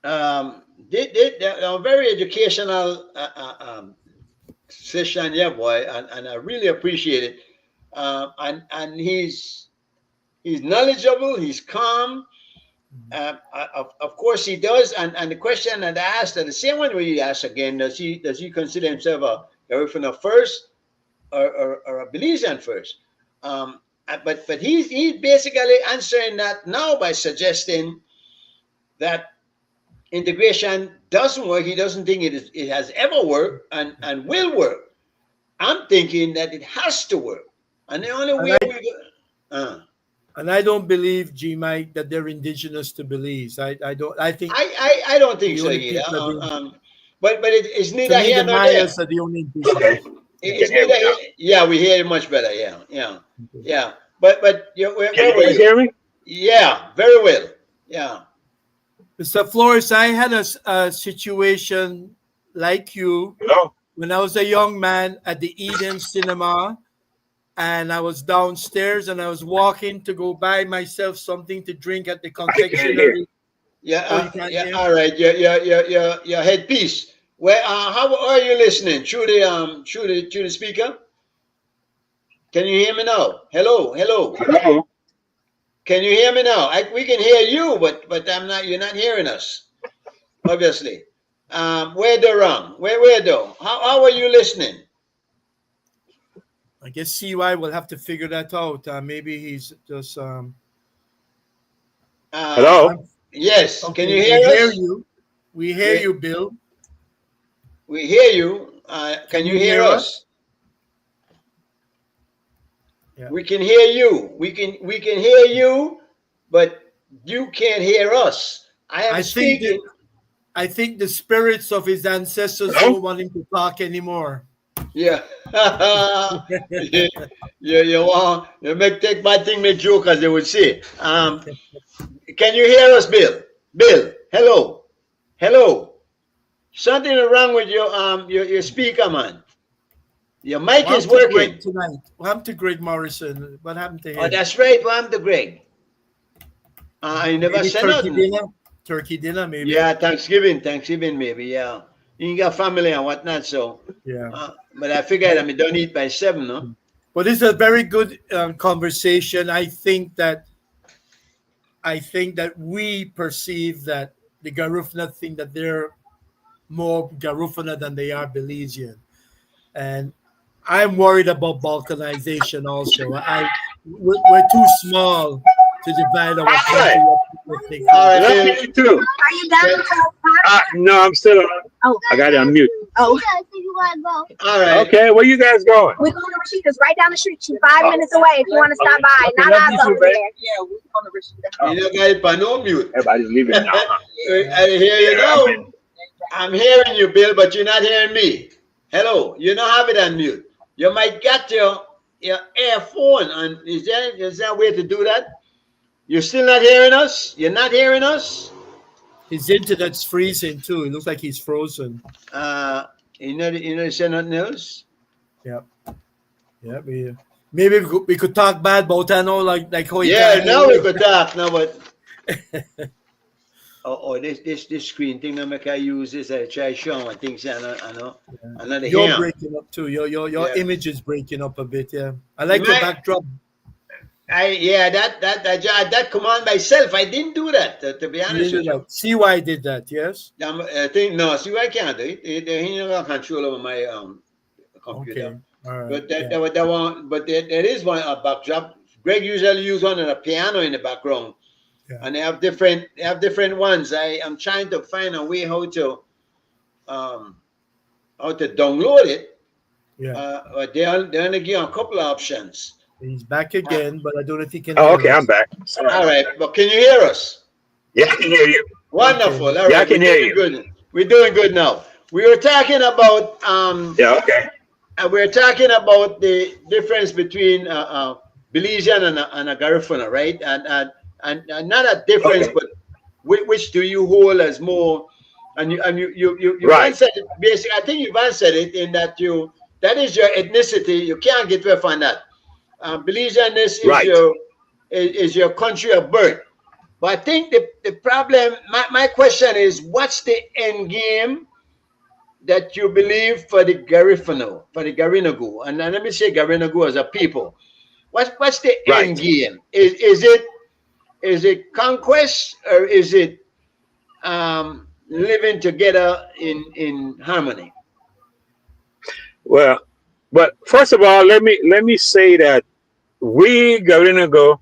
Um, they are very educational session, yeah, boy, and I really appreciate it. And he's knowledgeable, he's calm. Of course, he does. And the question that I asked, and the same one we asked again, does he consider himself a Garifuna first, or a Belizean first? But he's basically answering that now by suggesting that integration doesn't work. He doesn't think it has ever worked and will work. I'm thinking that it has to work, and the only And way I we go. Uh, and I don't believe, G Mike, that they're indigenous to Belize. I don't. I think I don't think the so only either. people that they, But it's to neither me, here the nor there. Mayas are the only indigenous. You can It's hear neither me now. here. Yeah, we hear you much better. Yeah, yeah, yeah. But where Can were you guys you? hear me? Yeah, very well. Yeah. Mr. Flores, I had a situation like you Hello? when I was a young man at the Eden Cinema, and I was downstairs and I was walking to go buy myself something to drink at the I can't hear. confectionery. Yeah. Oh, you can't Yeah. hear? All right. Your headpiece. Where? How are you listening? Through the speaker. Can you hear me now? Hello. Hello. Hello? Can you hear me now? We can hear you, but I'm not. You're not hearing us. Obviously. Where the wrong? Where though? How are you listening? I guess CY will have to figure that out. Maybe he's just Uh, Hello? yes. Can okay. you We hear hear us? you. We hear you, Bill. We hear you. Can Can you you hear hear us? us? Yeah. We can hear you. We can hear you, but you can't hear us. I am I think that speaking. I think the spirits of his ancestors Hello? don't want him to talk anymore. Yeah. You want you make take my thing make joke as they would say. Can you hear us, Bill? Bill, hello. Hello. Something wrong with your speaker, man. Your mic What is happened to Greg working. tonight? What happened to Greg Morrison? What happened to Oh, him? that's right. Well, I'm the Greg. I never Maybe said turkey nothing. dinner? Turkey dinner, maybe. Yeah, Thanksgiving, maybe. Yeah, you got family and whatnot. So, Yeah. but I figured I mean don't eat by 7, no. But it's a very good conversation. I think that we perceive that the Garufna think that they're more Garufuna than they are Belizean, and I'm worried about balkanization also. We're too small to divide our Right. country up into different All right, Hello, countries. Bill. me too. Are you done with the No, I'm still on. Oh. I got it on mute. Oh, All right. Okay, where you guys going? we're going to Rashida's right down the street. She's 5 minutes away if you want to stop by. Okay, Not love us you too, over babe. there. Yeah, we're going to Rashida. You know, guys, but no mute. Everybody's leaving now. Huh? I hear you now. I'm hearing you, Bill, but you're not hearing me. Hello, you don't have it on mute. You might get your earphone, and is there a way to do that? You're still not hearing us? You're not hearing us? His internet's freezing too. It looks like he's frozen. You say nothing else? Yeah, yeah. Maybe we could talk bad about Tano like how he Yeah, can't now hear we you. could talk now, but this screen thing that make I use this. I try showing things. I know. Another You're here. breaking up too. Your Yeah. image is breaking up a bit. Yeah, I like your backdrop. That command myself. I didn't do that. To be honest with you. CY did that. Yes. I think no. See, I can't do it. He don't got control over my computer. Okay. All right. But yeah. that one. But there is one backdrop. Greg usually use one on a piano in the background, Yeah. and they have different ones. I am trying to find a way how to download it. Yeah. But they only give you a couple of options. He's back again, but I don't know if he can. Oh, hear okay, us. I'm back. Sorry. All right, but can you hear us? Yeah, I can hear you. Wonderful. Okay. All right, Yeah, I can we're hear doing you. good. We're doing good now. We were talking about Yeah, okay. we're talking about the difference between Belizean and a Garifuna, right? And not a difference, Okay. but which do you hold as more? And you Right. answered it. Basically, I think you've answered it in that that is your ethnicity. You can't get away from that. Belizeanness Right. is your country of birth. But I think the problem, my question is, what's the end game that you believe for the Garifano, for the Garinagu? And let me say Garinagu as a people. What's the Right. end game? Is it conquest, or is it living together in harmony? Well, but first of all, let me say that we Garinago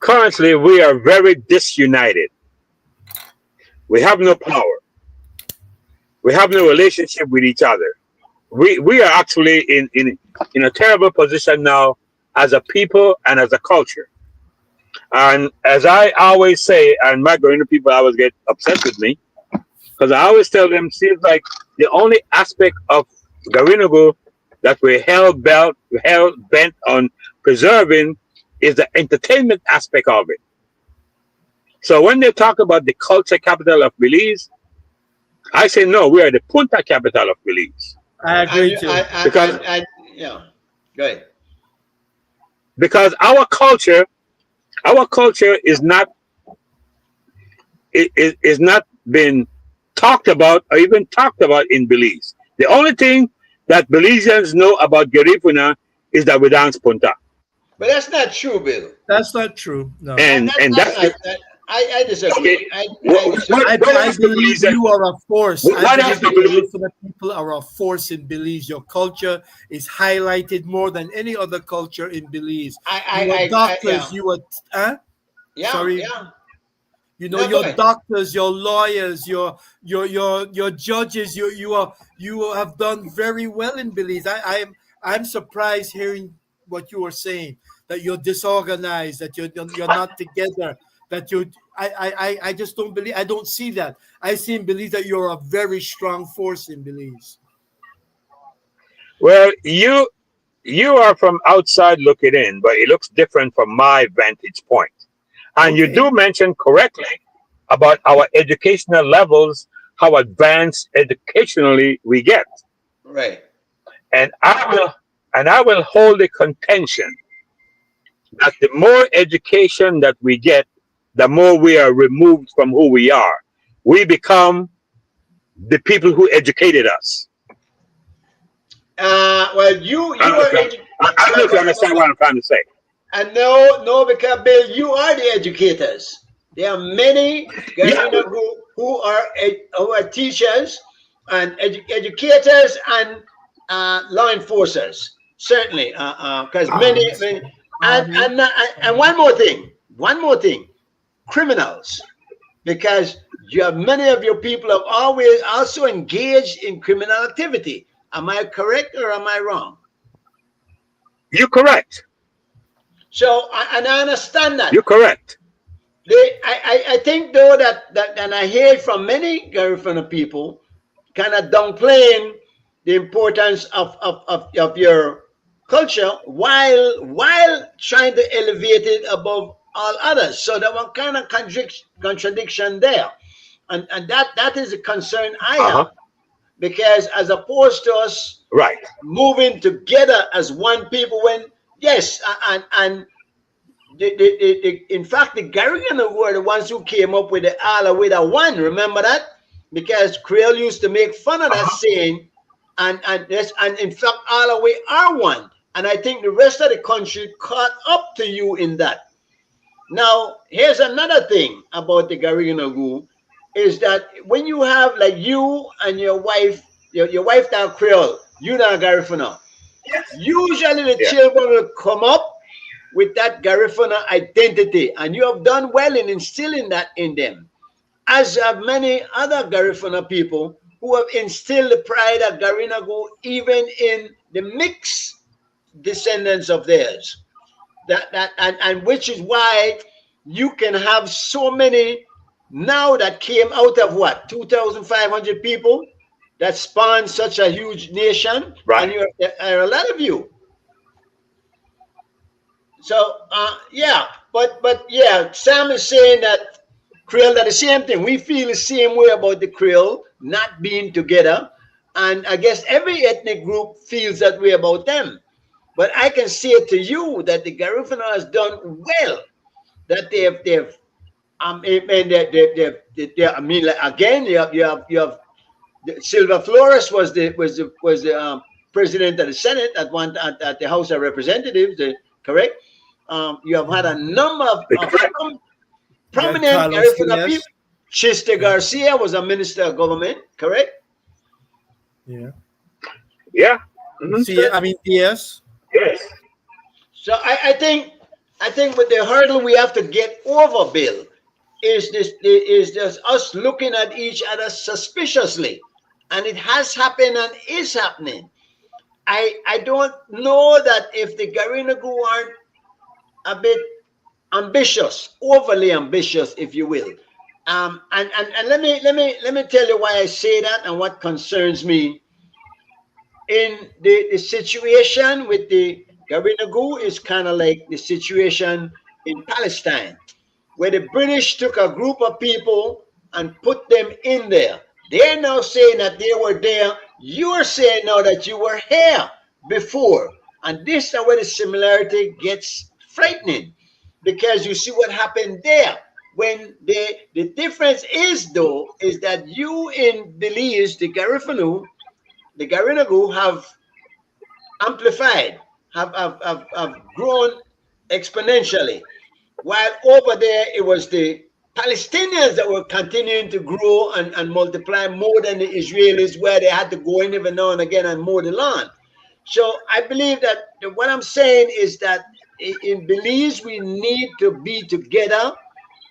currently we are very disunited. We have no power. We have no relationship with each other. We are actually in a terrible position now as a people and as a culture. And as I always say, and my Garina people always get upset with me, because I always tell them, seems like the only aspect of Garinago that we're hell bent on preserving is the entertainment aspect of it. So when they talk about the culture capital of Belize, I say no, we are the Punta capital of Belize. I And agree you, too. Because yeah, go ahead. because our culture is not is not been talked about or even talked about in Belize. The only thing that Belizeans know about Garifuna is that we dance punta, But that's not true, Bill. That's not true. No. and That's that's not. the I disagree. okay. I disagree. What I else do believe Belize? you are a force. I What else believe do that the Belize? Garifuna people are a force in Belize. Your culture is highlighted more than any other culture in Belize. You are Yeah, doctors. You are, yeah, sorry, yeah. you know, No, go your ahead. doctors, your lawyers, your judges. You have done very well in Belize. I'm surprised hearing what you were saying, that you're disorganized, that you're not together, that you I just don't believe. I don't see that. I see in Belize that you're a very strong force in Belize. Well, you are from outside looking in, but it looks different from my vantage point. And you Okay. do mention correctly about our educational levels, how advanced educationally we get. Right. And I will hold the contention that the more education that we get, the more we are removed from who we are. We become the people who educated us. Well, I you don't know are if you, I don't know if you understand what I'm trying to say. and no, because Bill, you are the educators. There are many Yeah, Garina who are teachers and educators and law enforcers. Certainly, because many Army. and one more thing, criminals, because you have many of your people have always also engaged in criminal activity. Am I correct or am I wrong? you're correct. So, and I understand that. You're correct. I think though that, and I hear it from many Garifuna people, kind of downplaying the importance of your culture while trying to elevate it above all others. So there was kind of contradiction there, and that is a concern I Uh huh. have, because as opposed to us Right. moving together as one people, when yes, and in fact, the Garrigan were the ones who came up with the Allah with a one. Remember that? Because Creole used to make fun of Uh that huh. saying, and in fact, Allah we are one. And I think the rest of the country caught up to you in that. Now, here's another thing about the Garrigan is that when you have like you and your wife, your wife now Creole, you now Garifuna, usually the Yeah. children will come up with that Garifuna identity, and you have done well in instilling that in them, as have many other Garifuna people who have instilled the pride of Garinagu even in the mixed descendants of theirs. And which is why you can have so many now that came out of what 2,500 people that spawned such a huge nation, and Right. there are a lot of you. So yeah, but yeah, Sam is saying that Creole are the same thing. We feel the same way about the Creole not being together, and I guess every ethnic group feels that way about them. But I can say to you that the Garifuna has done well. That they've and I mean, like, again, you have Silva Flores was the president of the Senate at the House of Representatives, correct? You have had a number of Correct. You got prominent Carlos Garifuna Diaz. people. Chiste Yeah. Garcia was a minister of government, correct? Yeah. Yeah. Hmm. So, See, I mean Diaz. Yes. so I think with the hurdle we have to get over, Bill, is just us looking at each other suspiciously, and it has happened and is happening. I don't know that if the Garinagu aren't a bit ambitious, overly ambitious, if you will. And let me tell you why I say that and what concerns me in the situation with the Garinagu is kind of like the situation in Palestine. where the British took a group of people and put them in there. They're now saying that they were there. You're saying now that you were here before. And this is where the similarity gets frightening, because you see what happened there. When the difference is, though, is that you in Belize, the Garinagu have amplified, have grown exponentially. While over there, it was the Palestinians that were continuing to grow and multiply more than the Israelis, where they had to go in every now and again and mow the lawn. So I believe that what I'm saying is that in Belize, we need to be together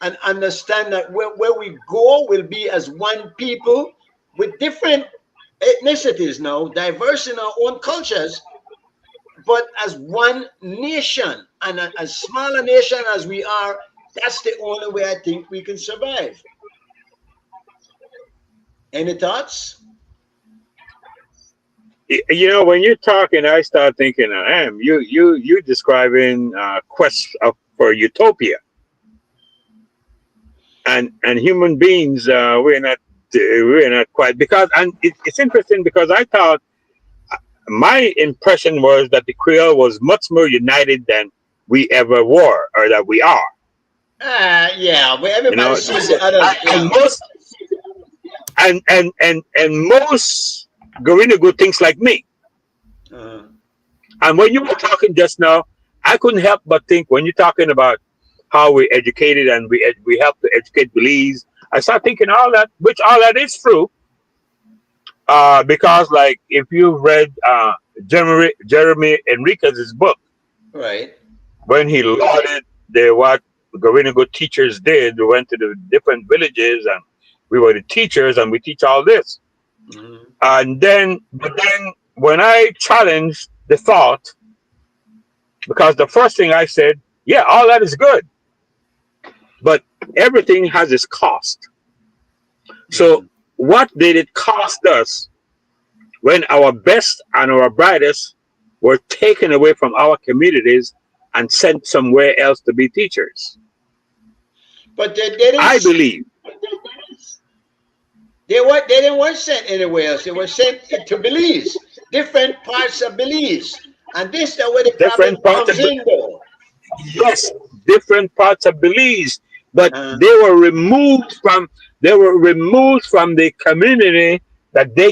and understand that where we go will be as one people with different ethnicities now, diverse in our own cultures, but as one nation, and as small a nation as we are, that's the only way I think we can survive. Any thoughts? You know, when you're talking, I start thinking, you describing quest for utopia, and human beings, we're not quite, because, and it's interesting because I thought, my impression was that the Creole was much more united than we ever were, or that we are. Yeah, but everybody sees the others. And most and most Garinagu thinks like me. And when you were talking just now, I couldn't help but think, when you're talking about how we educated and we help to educate Belize, I start thinking all that, which all that is true. Because, like, if you've read Jeremy Enriquez's book, right, when he lauded what Garinagu teachers did, we went to the different villages and we were the teachers and we teach all this. And then when I challenged the thought, because the first thing I said, yeah, all that is good, but everything has its cost. So what did it cost us when our best and our brightest were taken away from our communities and sent somewhere else to be teachers? But they didn't. I believe they didn't want sent anywhere else. They were sent to Belize, different parts of Belize, and this is where the problem comes in, though. Yes, different parts of Belize, but they were removed from the community that they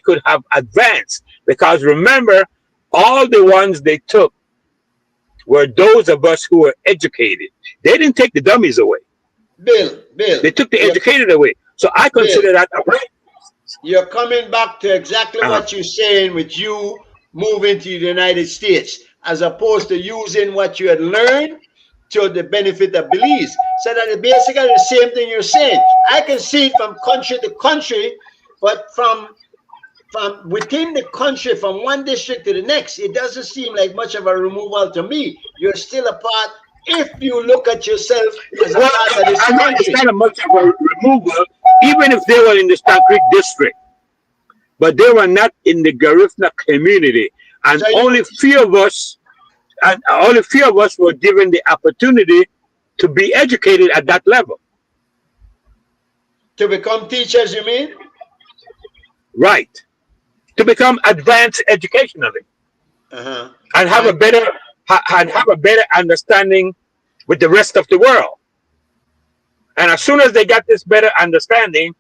could have advanced. Because remember, all the ones they took were those of us who were educated. They didn't take the dummies away. Bill, they took the educated away. So I consider that a right. You're coming back to exactly what you're saying with you moving to the United States, as opposed to using what you had learned to the benefit of Belize. So that it's basically the same thing you're saying. I can see it from country to country, but from within the country, from one district to the next, it doesn't seem like much of a removal to me. You're still a part, if you look at yourself as a part of this country. It's not much of a removal, even if they were in the Stan Creek district. But they were not in the Garifuna community. And so only few of us were given the opportunity to be educated at that level. To become teachers, you mean? Right. To become advanced educationally. And have a better understanding with the rest of the world. And as soon as they got this better understanding,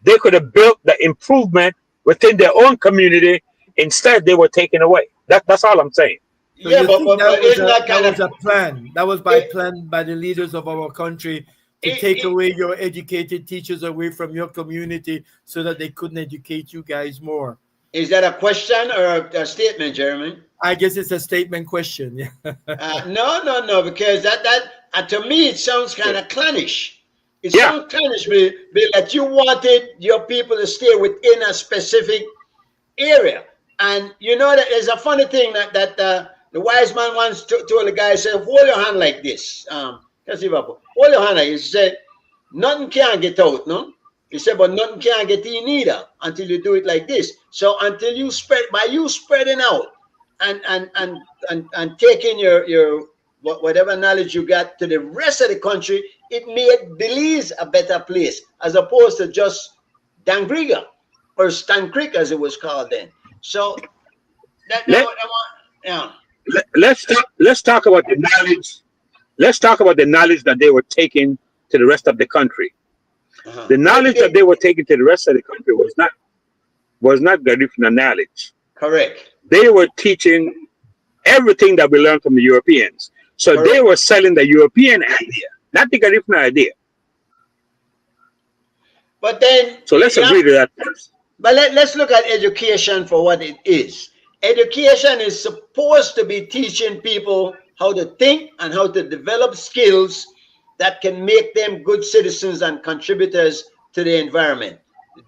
they could have built the improvement within their own community. Instead, they were taken away. That's all I'm saying. So yeah, but that was a plan. That was planned by the leaders of our country to take away your educated teachers away from your community so that they couldn't educate you guys more. Is that a question or a statement, Jeremy? I guess it's a statement question. No, because that to me it sounds kind of clannish. It sounds clannish, Bill, that you wanted your people to stay within a specific area. And you know that there's a funny thing that the wise man once told the guy, said, hold your hand like this. Hold your hand like this. He said, nothing can get out, no? He said, but nothing can get in either until you do it like this. So until you spread, by you spreading out and taking your whatever knowledge you got to the rest of the country, it made Belize a better place as opposed to just Dangriga or Stan Creek as it was called then. So Let, yeah. let's talk about the knowledge. Let's talk about the knowledge that they were taking to the rest of the country. Uh-huh. The knowledge that they were taking to the rest of the country was not Garifuna knowledge. Correct. They were teaching everything that we learned from the Europeans. So Correct. they were selling the European idea, not the Garifuna idea. But then, so let's agree to that first. But let's look at education for what it is. Education is supposed to be teaching people how to think and how to develop skills that can make them good citizens and contributors to the environment.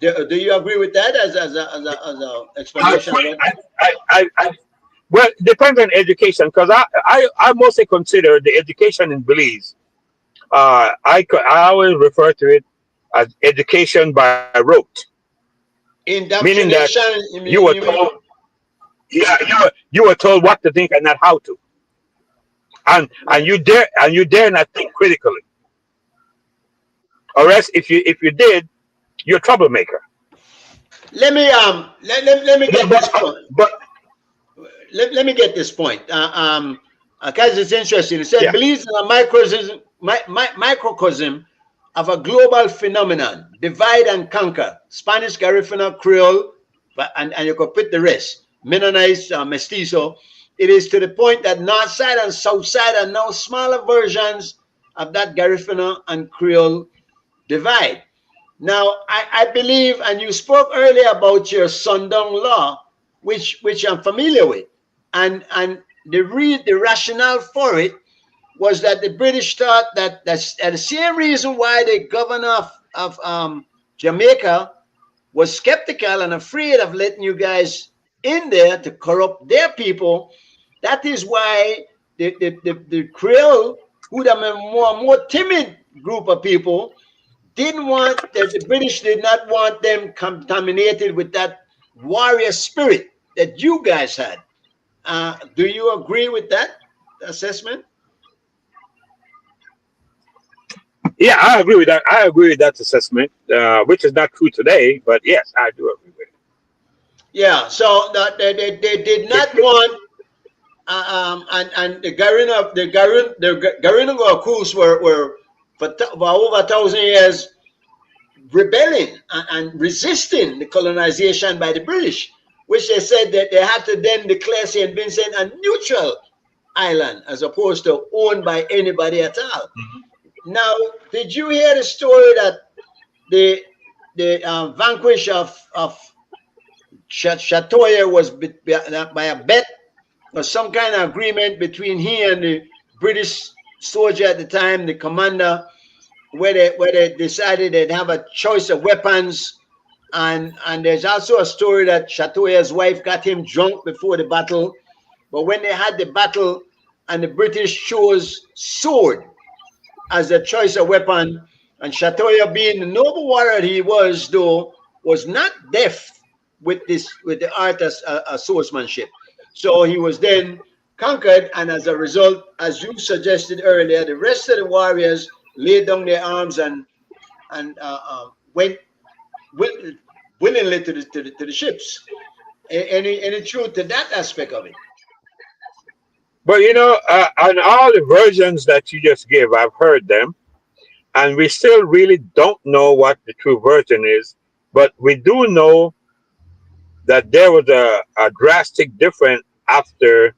Do you agree with that as a explanation? Well, it depends on education, because I mostly consider the education in Belize. I always refer to it as education by rote, meaning that you were told, you were told what to think and not how to, and you dare not think critically, or else if you did, you're a troublemaker. Let me get this point. Let me get this point. Because it's interesting. It said Belize is a microcosm of a global phenomenon: divide and conquer. Spanish, Garifuna, Creole, and you could put the rest. Mennonites, Mestizo. It is to the point that North Side and South Side are now smaller versions of that Garifuna and Creole divide. Now, I believe, and you spoke earlier about your sundown law, which I'm familiar with, and the rationale for it was that the British thought that's the same reason why the governor of Jamaica was skeptical and afraid of letting you guys in there to corrupt their people. That is why the Creole, who are a more timid group of people, didn't want the British did not want them contaminated with that warrior spirit that you guys had. Do you agree with that assessment? Yeah, I agree with that. I agree with that assessment, which is not true today, but yes, I do agree with it. Yeah, so they did not want, and the Garinaga Crews were for over 1,000 years rebelling and resisting the colonization by the British, which they said that they had to then declare St. Vincent a neutral island as opposed to owned by anybody at all. Mm-hmm. Now, did you hear the story that the vanquish of Chatoya was by a bet or some kind of agreement between he and the British soldier at the time, the commander, where they decided they'd have a choice of weapons, and there's also a story that Chatoya's wife got him drunk before the battle, but when they had the battle and the British chose sword as a choice of weapon, and Chatoya, being the noble warrior he was, though, was not deft with the art of swordsmanship, so he was then conquered, and as a result, as you suggested earlier, the rest of the warriors laid down their arms and went willingly to the ships. Any truth to that aspect of it? But on all the versions that you just gave, I've heard them, and we still really don't know what the true version is. But we do know that there was a drastic difference after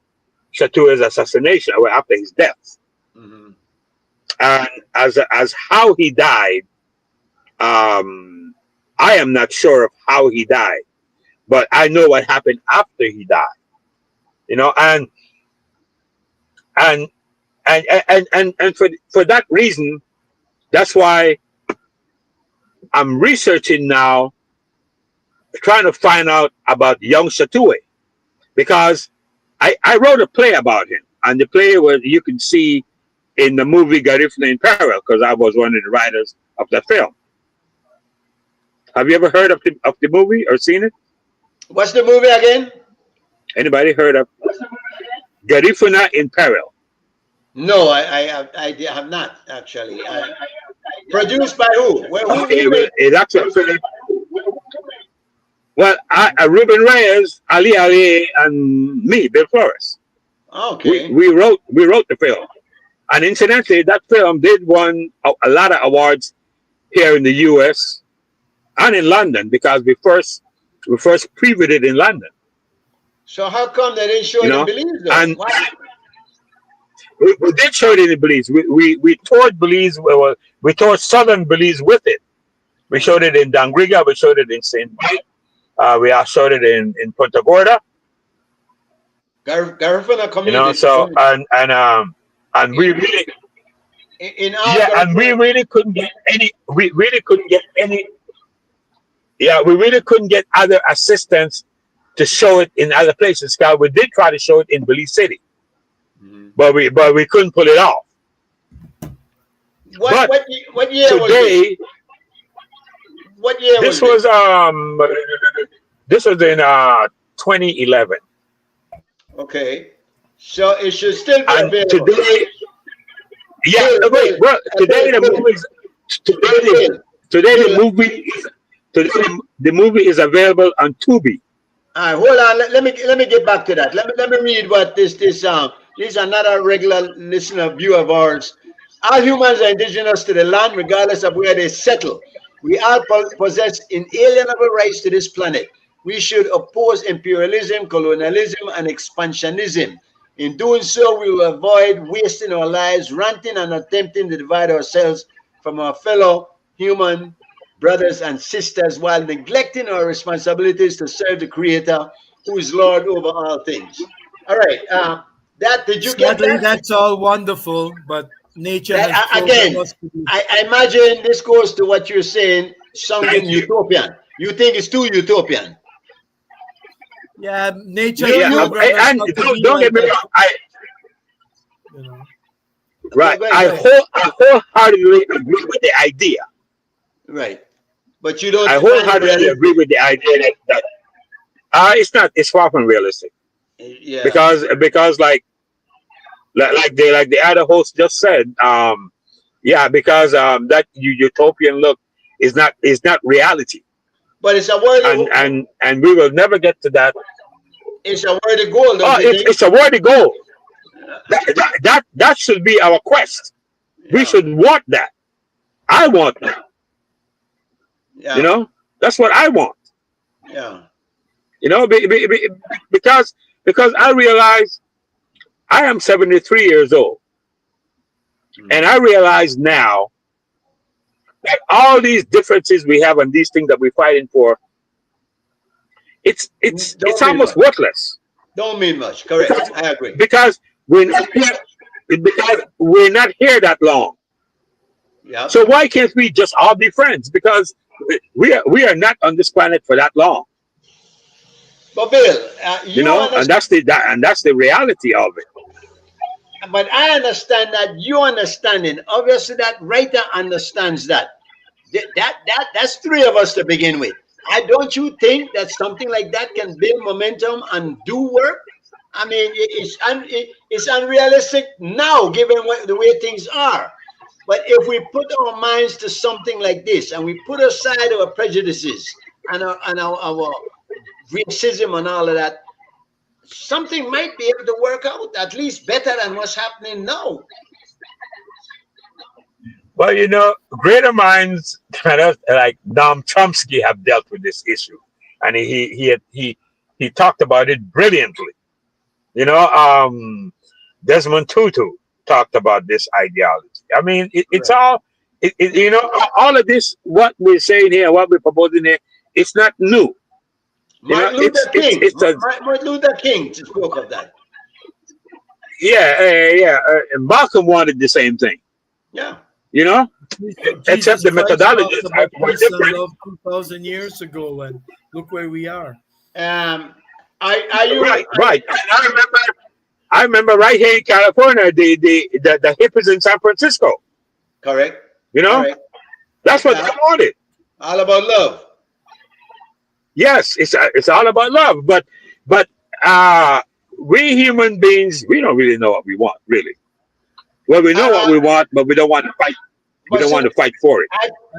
Chatoya's assassination, or after his death. Mm-hmm. And as how he died, I am not sure of how he died, but I know what happened after he died. And for that reason, that's why I'm researching now, trying to find out about young Chatoya, because I wrote a play about him, and the play was, you can see in the movie Garifuna in Peril, because I was one of the writers of the film. Have you ever heard of the movie or seen it? What's the movie again? Anybody heard of Garifuna in Peril? No, I have not actually. Produced by who? Who made? It actually, well, Ruben Reyes, Ali Ali, and me, Bill Flores. We, Okay. we wrote we wrote the film, and incidentally, that film did won a lot of awards here in the U.S. and in London because we first previewed it in London, So how come they didn't show you it in know, Belize though? and Why? we did show it in Belize. We toured Belize. We toured southern Belize with it. We showed it in Dangriga. We showed it in Saint Mike. We showed it in Punta Gorda. Garifuna You know, community. so and we really, In our yeah, and we Garifuna. really couldn't get any. We really couldn't get any. Yeah, we really couldn't get other assistance to show it in other places. Cause we did try to show it in Belize City, Mhm. but we couldn't pull it off. What But what what year was this? today, What year was this this? was in 2011, Okay. So it should still be and available. today, yeah, Bill, wait, Bill, well, today the Bill, movies, today the, Bill, today the Bill. movie, the movie is available on Tubi. All right, hold on. Let me get back to that. Let me read what this is another regular listener viewer of ours. All humans are indigenous to the land, regardless of where they settle. We all possess inalienable rights to this planet. We should oppose imperialism, colonialism, and expansionism. In doing so, we will avoid wasting our lives ranting and attempting to divide ourselves from our fellow human brothers and sisters while neglecting our responsibilities to serve the Creator who is Lord over all things. All right. That did you get Sadly, that? that's all wonderful, but nature has programmed Again, us to be. I imagine this goes to what you're saying, sounding Thank you. utopian. You think it's too utopian? Yeah, nature has You Yeah, you programmed us and not to be don't like get me that. wrong. You know. Right, go I ahead. wholeheartedly agree with the idea. Right, but you don't I find it wholeheartedly agree realistic. with the idea that it's not. It's far from realistic Yeah, because like the other host just said, yeah, because that utopian look is not reality, but and we will never get to that. it's a worthy goal, don't Oh, you it's think? it's a worthy goal. That should be our quest. We Yeah, should want that. I want that. You yeah, know, that's what I want. yeah. You know, because I realize I am 73 years old, and Mhm. I realize now that all these differences we have and these things that we're fighting for, it's it's Don't it's mean almost much. worthless Don't mean much. Correct. because I agree. because we're not here because we're not here that long. Yeah. So why can't we just all be friends? Because we are not on this planet for that long, But Bill, you you know, and understand, that's the reality of it. but I understand that you understanding. Obviously, that writer understands that. That's three of us to begin with. I don't you think that something like that can build momentum and do work? I mean, it's unrealistic now, given the way things are. But if we put our minds to something like this, and we put aside our prejudices and our racism and all of that, something might be able to work out at least better than what's happening now. Well, you know, greater minds than us, like Noam Chomsky have dealt with this issue, and he talked about it brilliantly. You know, Desmond Tutu talked about this ideology. I mean, it's Right. all, you know, all of this, what we're saying here, what we're proposing here, it's not new. You know, Martin Luther King. it's a, Martin Luther King spoke of that. yeah, yeah. Malcolm wanted the same thing, Yeah. you know, except Jesus the Christ talked methodologies about were peace and different. love 2,000 years ago, and look where we are. Um. Are you? Right, right. And I remember right here in California, the hippies in San Francisco. Correct. You know, Correct. that's what Yeah. they wanted. All about love. Yes, it's all about love, but we human beings, we don't really know what we want, really. Well, we know what we want, but we don't want to fight. We don't want to fight for it.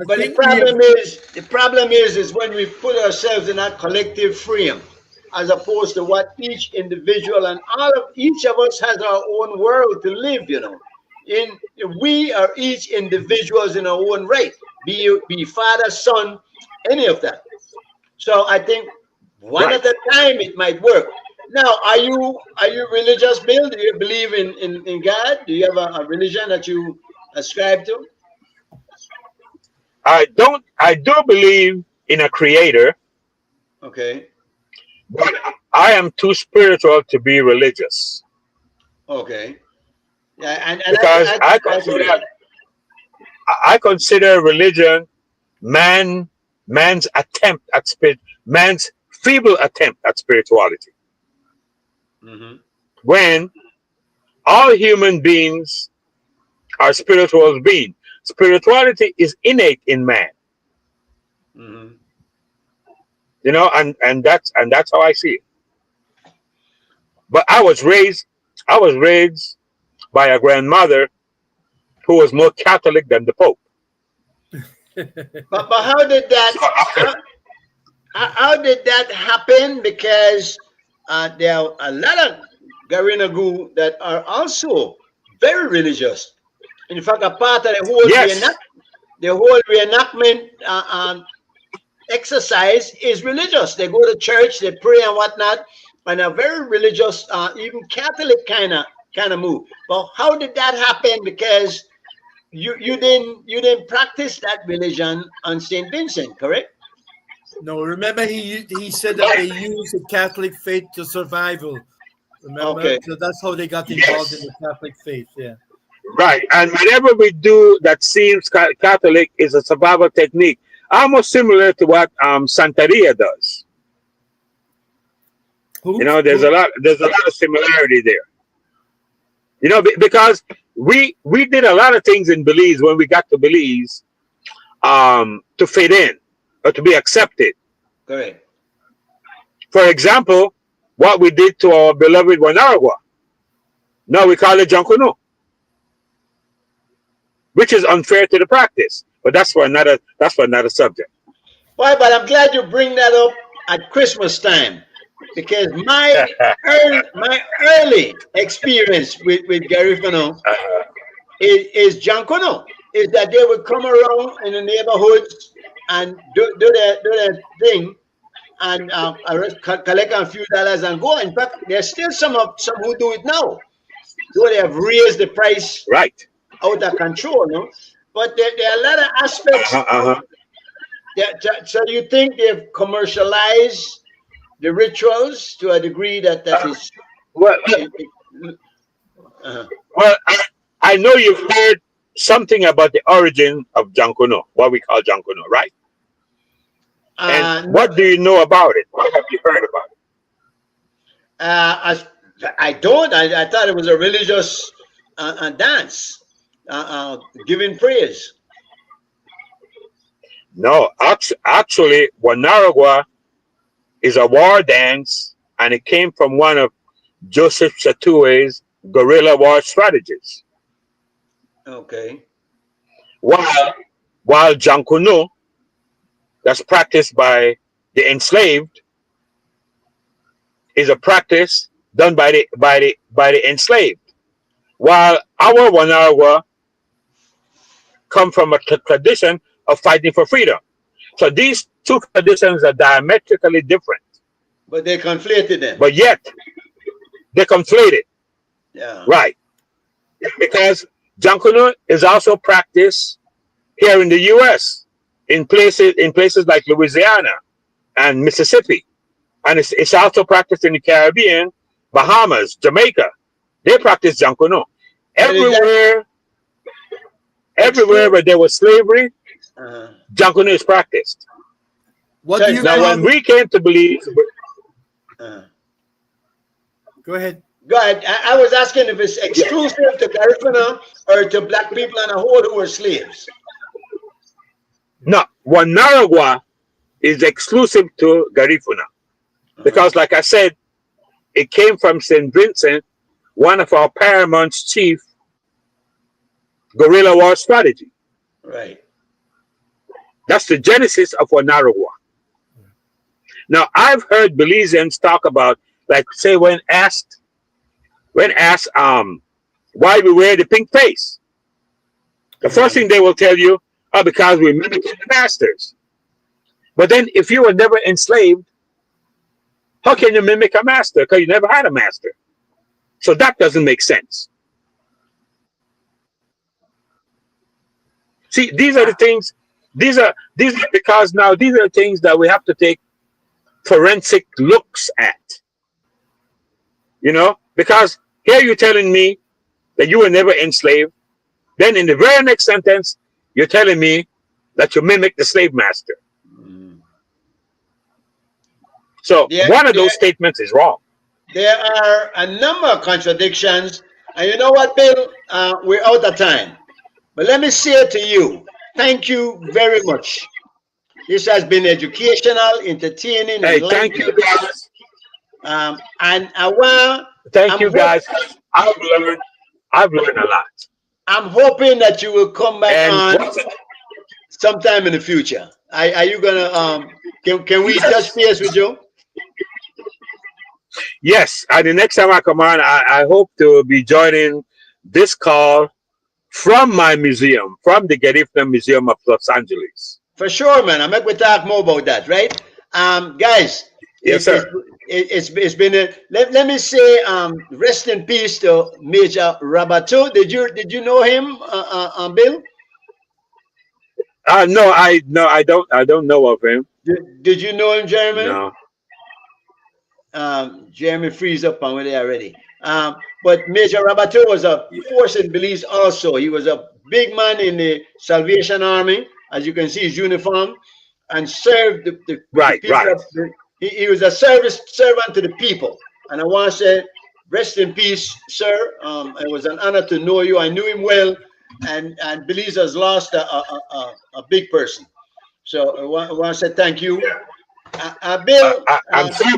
But the think we problem is when we put ourselves in that collective frame, as opposed to what each individual and each of us has our own world to live. We are each individuals in our own right. Be father, son, any of that. So I think one at a time it might work. Now, are you religious, Bill? Do you believe in God? Do you have a religion that you ascribe to? I don't. I do believe in a creator, Okay. but I am too spiritual to be religious Okay. Yeah, and because I can do that. I consider religion man's attempt at man's feeble attempt at spirituality. Hmm. When all human beings are spiritual beings, spirituality is innate in man. Hmm. And that's how I see it. But I was raised by a grandmother who was more Catholic than the Pope. But how did that how did that happen? Because there are a lot of Garinagu that are also very religious. In fact, a part of Yes, the whole reenactment exercise is religious. They go to church, they pray and whatnot, and a very religious, even Catholic kind of move. But how did that happen? Because you didn't practice that religion on Saint Vincent, correct? No, remember he said that they use the Catholic faith to survival. Remember, Okay. so that's how they got involved in yes, the Catholic faith. Yeah. right. And whatever we do that seems Catholic is a survival technique, almost similar to what Santeria does. Who? There's a lot of similarity there. Because we did a lot of things in Belize when we got to Belize to fit in or to be accepted. Correct. For example, what we did to our beloved Wanaragua. Now we call it Jankuno, which is unfair to the practice. But that's for another subject. Well, but I'm glad you bring that up at Christmas time because my early experience with Garifano is Jankono. Is that they would come around in the neighborhoods and do their thing and collect a few dollars and go. In fact, there's still some who do it now. Though they have raised the price Right. out of control, no? But there are a lot of aspects. So you think they've commercialized the rituals to a degree that is. Well, Uh-huh. well, I know you've heard something about the origin of Jankuno, what we call Jankuno, right? And No, what do you know about it? What have you heard about it? I don't. I thought it was a religious dance, giving praise. No, actually, Wanaragua is a war dance, and it came from one of Joseph Chatue's guerrilla war strategies. Okay. While Jankuno, that's practiced by the enslaved, is a practice done by the enslaved. While our Wanaragua come from a tradition of fighting for freedom. So these two traditions are diametrically different, But they conflated them. but yet they're conflated, Yeah. right? Because Jankuno is also practiced here in the U.S. in places like Louisiana and Mississippi, and it's also practiced in the Caribbean, Bahamas, Jamaica. They practice Jankuno But is that everywhere where there was slavery. uh, Jankuno is practiced. What So do it's you Now, not- when we came to Belize, uh, go ahead? Go ahead. I was asking if it's exclusive to Garifuna or to black people on a whole who were slaves. no, Wanaragua is exclusive to Garifuna because, like I said, it came from St. Vincent, one of our paramount chief guerrilla war strategy. Right. That's the genesis of Wanaragua. Now, I've heard Belizeans talk about, like, say, when asked, why we wear the pink face, the first thing they will tell you, oh, because we mimic the masters. But then, if you were never enslaved, how can you mimic a master? Because you never had a master. So that doesn't make sense. See, these are the things. These are because now these are the things that we have to take forensic looks at. You know, because here you're telling me that you were never enslaved. Then in the very next sentence, you're telling me that you mimic the slave master. So one of those statements is wrong. There are a number of contradictions. And you know what, Bill? We're out of time. But let me say it to you. Thank you very much. This has been educational, entertaining, hey, and thank you guys. And I want. Thank you guys. I've learned a lot. I'm hoping that you will come back on sometime in the future. Are you gonna can we touch base with you? Yes, the next time I come on, I hope to be joining this call from my museum, from the Garifuna Museum of Los Angeles. For sure, man. I'm we talk more about that, right? Guys. Yes, sir. It's been a let me say rest in peace to Major Rabato. Did you know him, Bill? No, I don't know of him. Did you know him, Jeremy? No. Jeremy frees up on there already. But Major Rabato was a force in Belize also. He was a big man in the Salvation Army, as you can see his uniform, and served the people. He was a servant to the people. And I want to say, rest in peace, sir. It was an honor to know you. I knew him well, and Belize has lost a big person. So I want to say thank you. Bill, I'm sure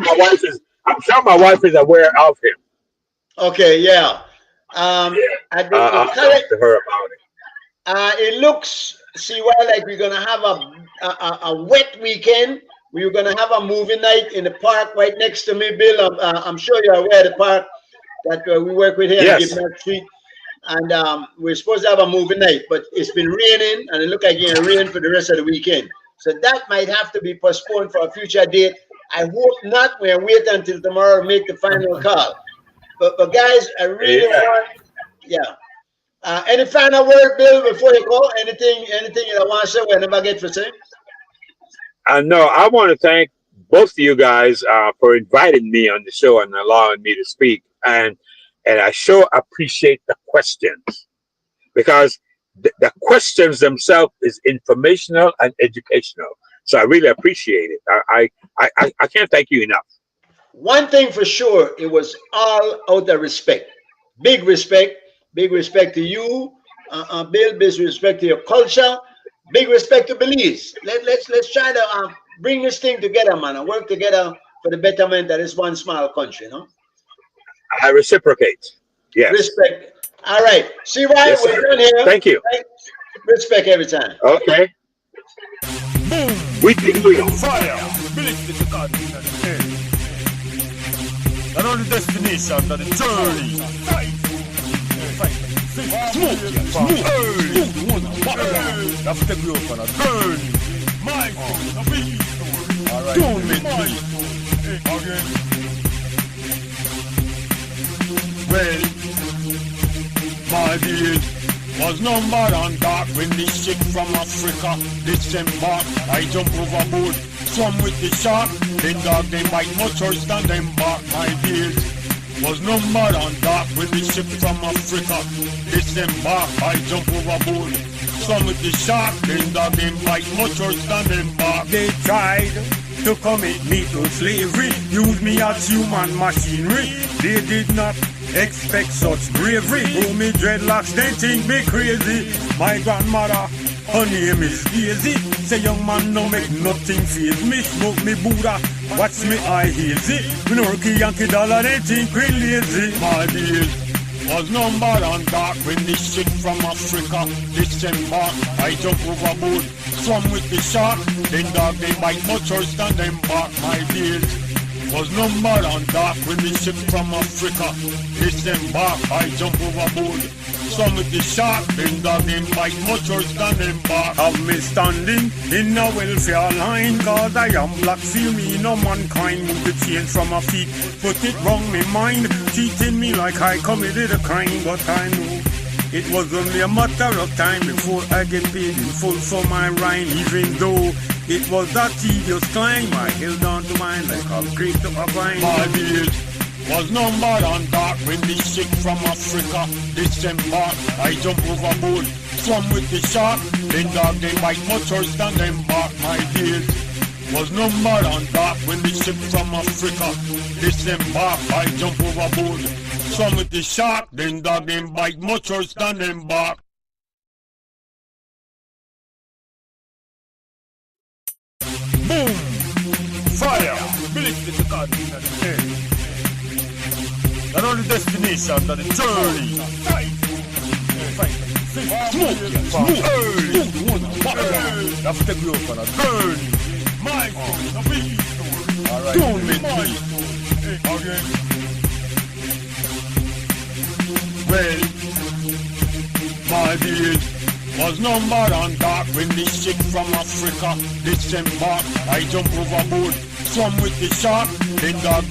my wife is aware of him. Okay, yeah. I'll talk to her about it. It looks, like we're gonna have a wet weekend. We're gonna have a movie night in the park right next to me, Bill. I'm sure you're aware of the park that we work with here yes. on Street. And we're supposed to have a movie night, but it's been raining, and it looks like it's gonna rain for the rest of the weekend. So that might have to be postponed for a future date. I hope not. We'll wait until tomorrow to make the final call. But guys, I really want, any final word, Bill, before you go? Anything you want to say? Whenever get for say. No, I want to thank both of you guys for inviting me on the show and allowing me to speak. And I sure appreciate the questions, because the questions themselves is informational and educational. So I really appreciate it. I can't thank you enough. One thing for sure, it was all out of respect. Big respect to you, Bill. Big respect to your culture. Big respect to Belize. Let's try to bring this thing together, man, and work together for the betterment of this one small country, you know? I reciprocate. Yes. Respect. All right. See why yes, we're done here. Thank you. Respect every time. Okay. Boom. We think we are Fire. Ability to God. Not only destination, but the journey. Smooth. Have to take you up on a journey. Alright. Don't make me. Again. Well, my dear was numbered and dark when the ship from Africa disembarked. I jump overboard, swam with the shark. Then dog they bite much worse than them bark. My dears was numbered and dark when the ship from Africa disembarked. I jump overboard, swam with the shark. Then dog they bite much worse than them bark. They tried to commit me to slavery, use me as human machinery. They did not expect such bravery. Grow me dreadlocks, they think me crazy. My grandmother, her name is Daisy. Say young man, no make nothing faze me. Smoke me Buddha, watch me eye hazy. Me no rookie Yankee dollar, they think we lazy. My dear was numbered and dark when the ship from Africa disembarked. I jump overboard, swam with the shark, then dog they bite much worse than them bark. My days was numbered and dark when the ship from Africa disembarked. I jump overboard, swam with the shark, then dog them bite much worse than them bark. Have me standing in a welfare line, cause I am black, feel me no mankind. Move the chain from my feet, put it wrong me mind, cheating me like I committed a crime. But I know it was only a matter of time before I get paid in full for my rhyme. Even though it was a tedious climb, I held on to mine like a grape to a vine. My days was numbered and dark when the ship from Africa disembarked. I jump overboard, swam with the shark, then dog they bite much worse than them bark. My days was numbered and dark when the ship from Africa disembarked. I jump overboard, swam with the shark, then dog them bite much worse than them bark. Boom! Fire! Ballistic to God in the air. Not only destination, but the journey. Fight! Smoke! You have to take me up on a journey. My God! Alright. Don't make me. Okay. Well, my days was numbered and dark when the ship from Africa disembarked. I jump overboard, swam with the shark, then dog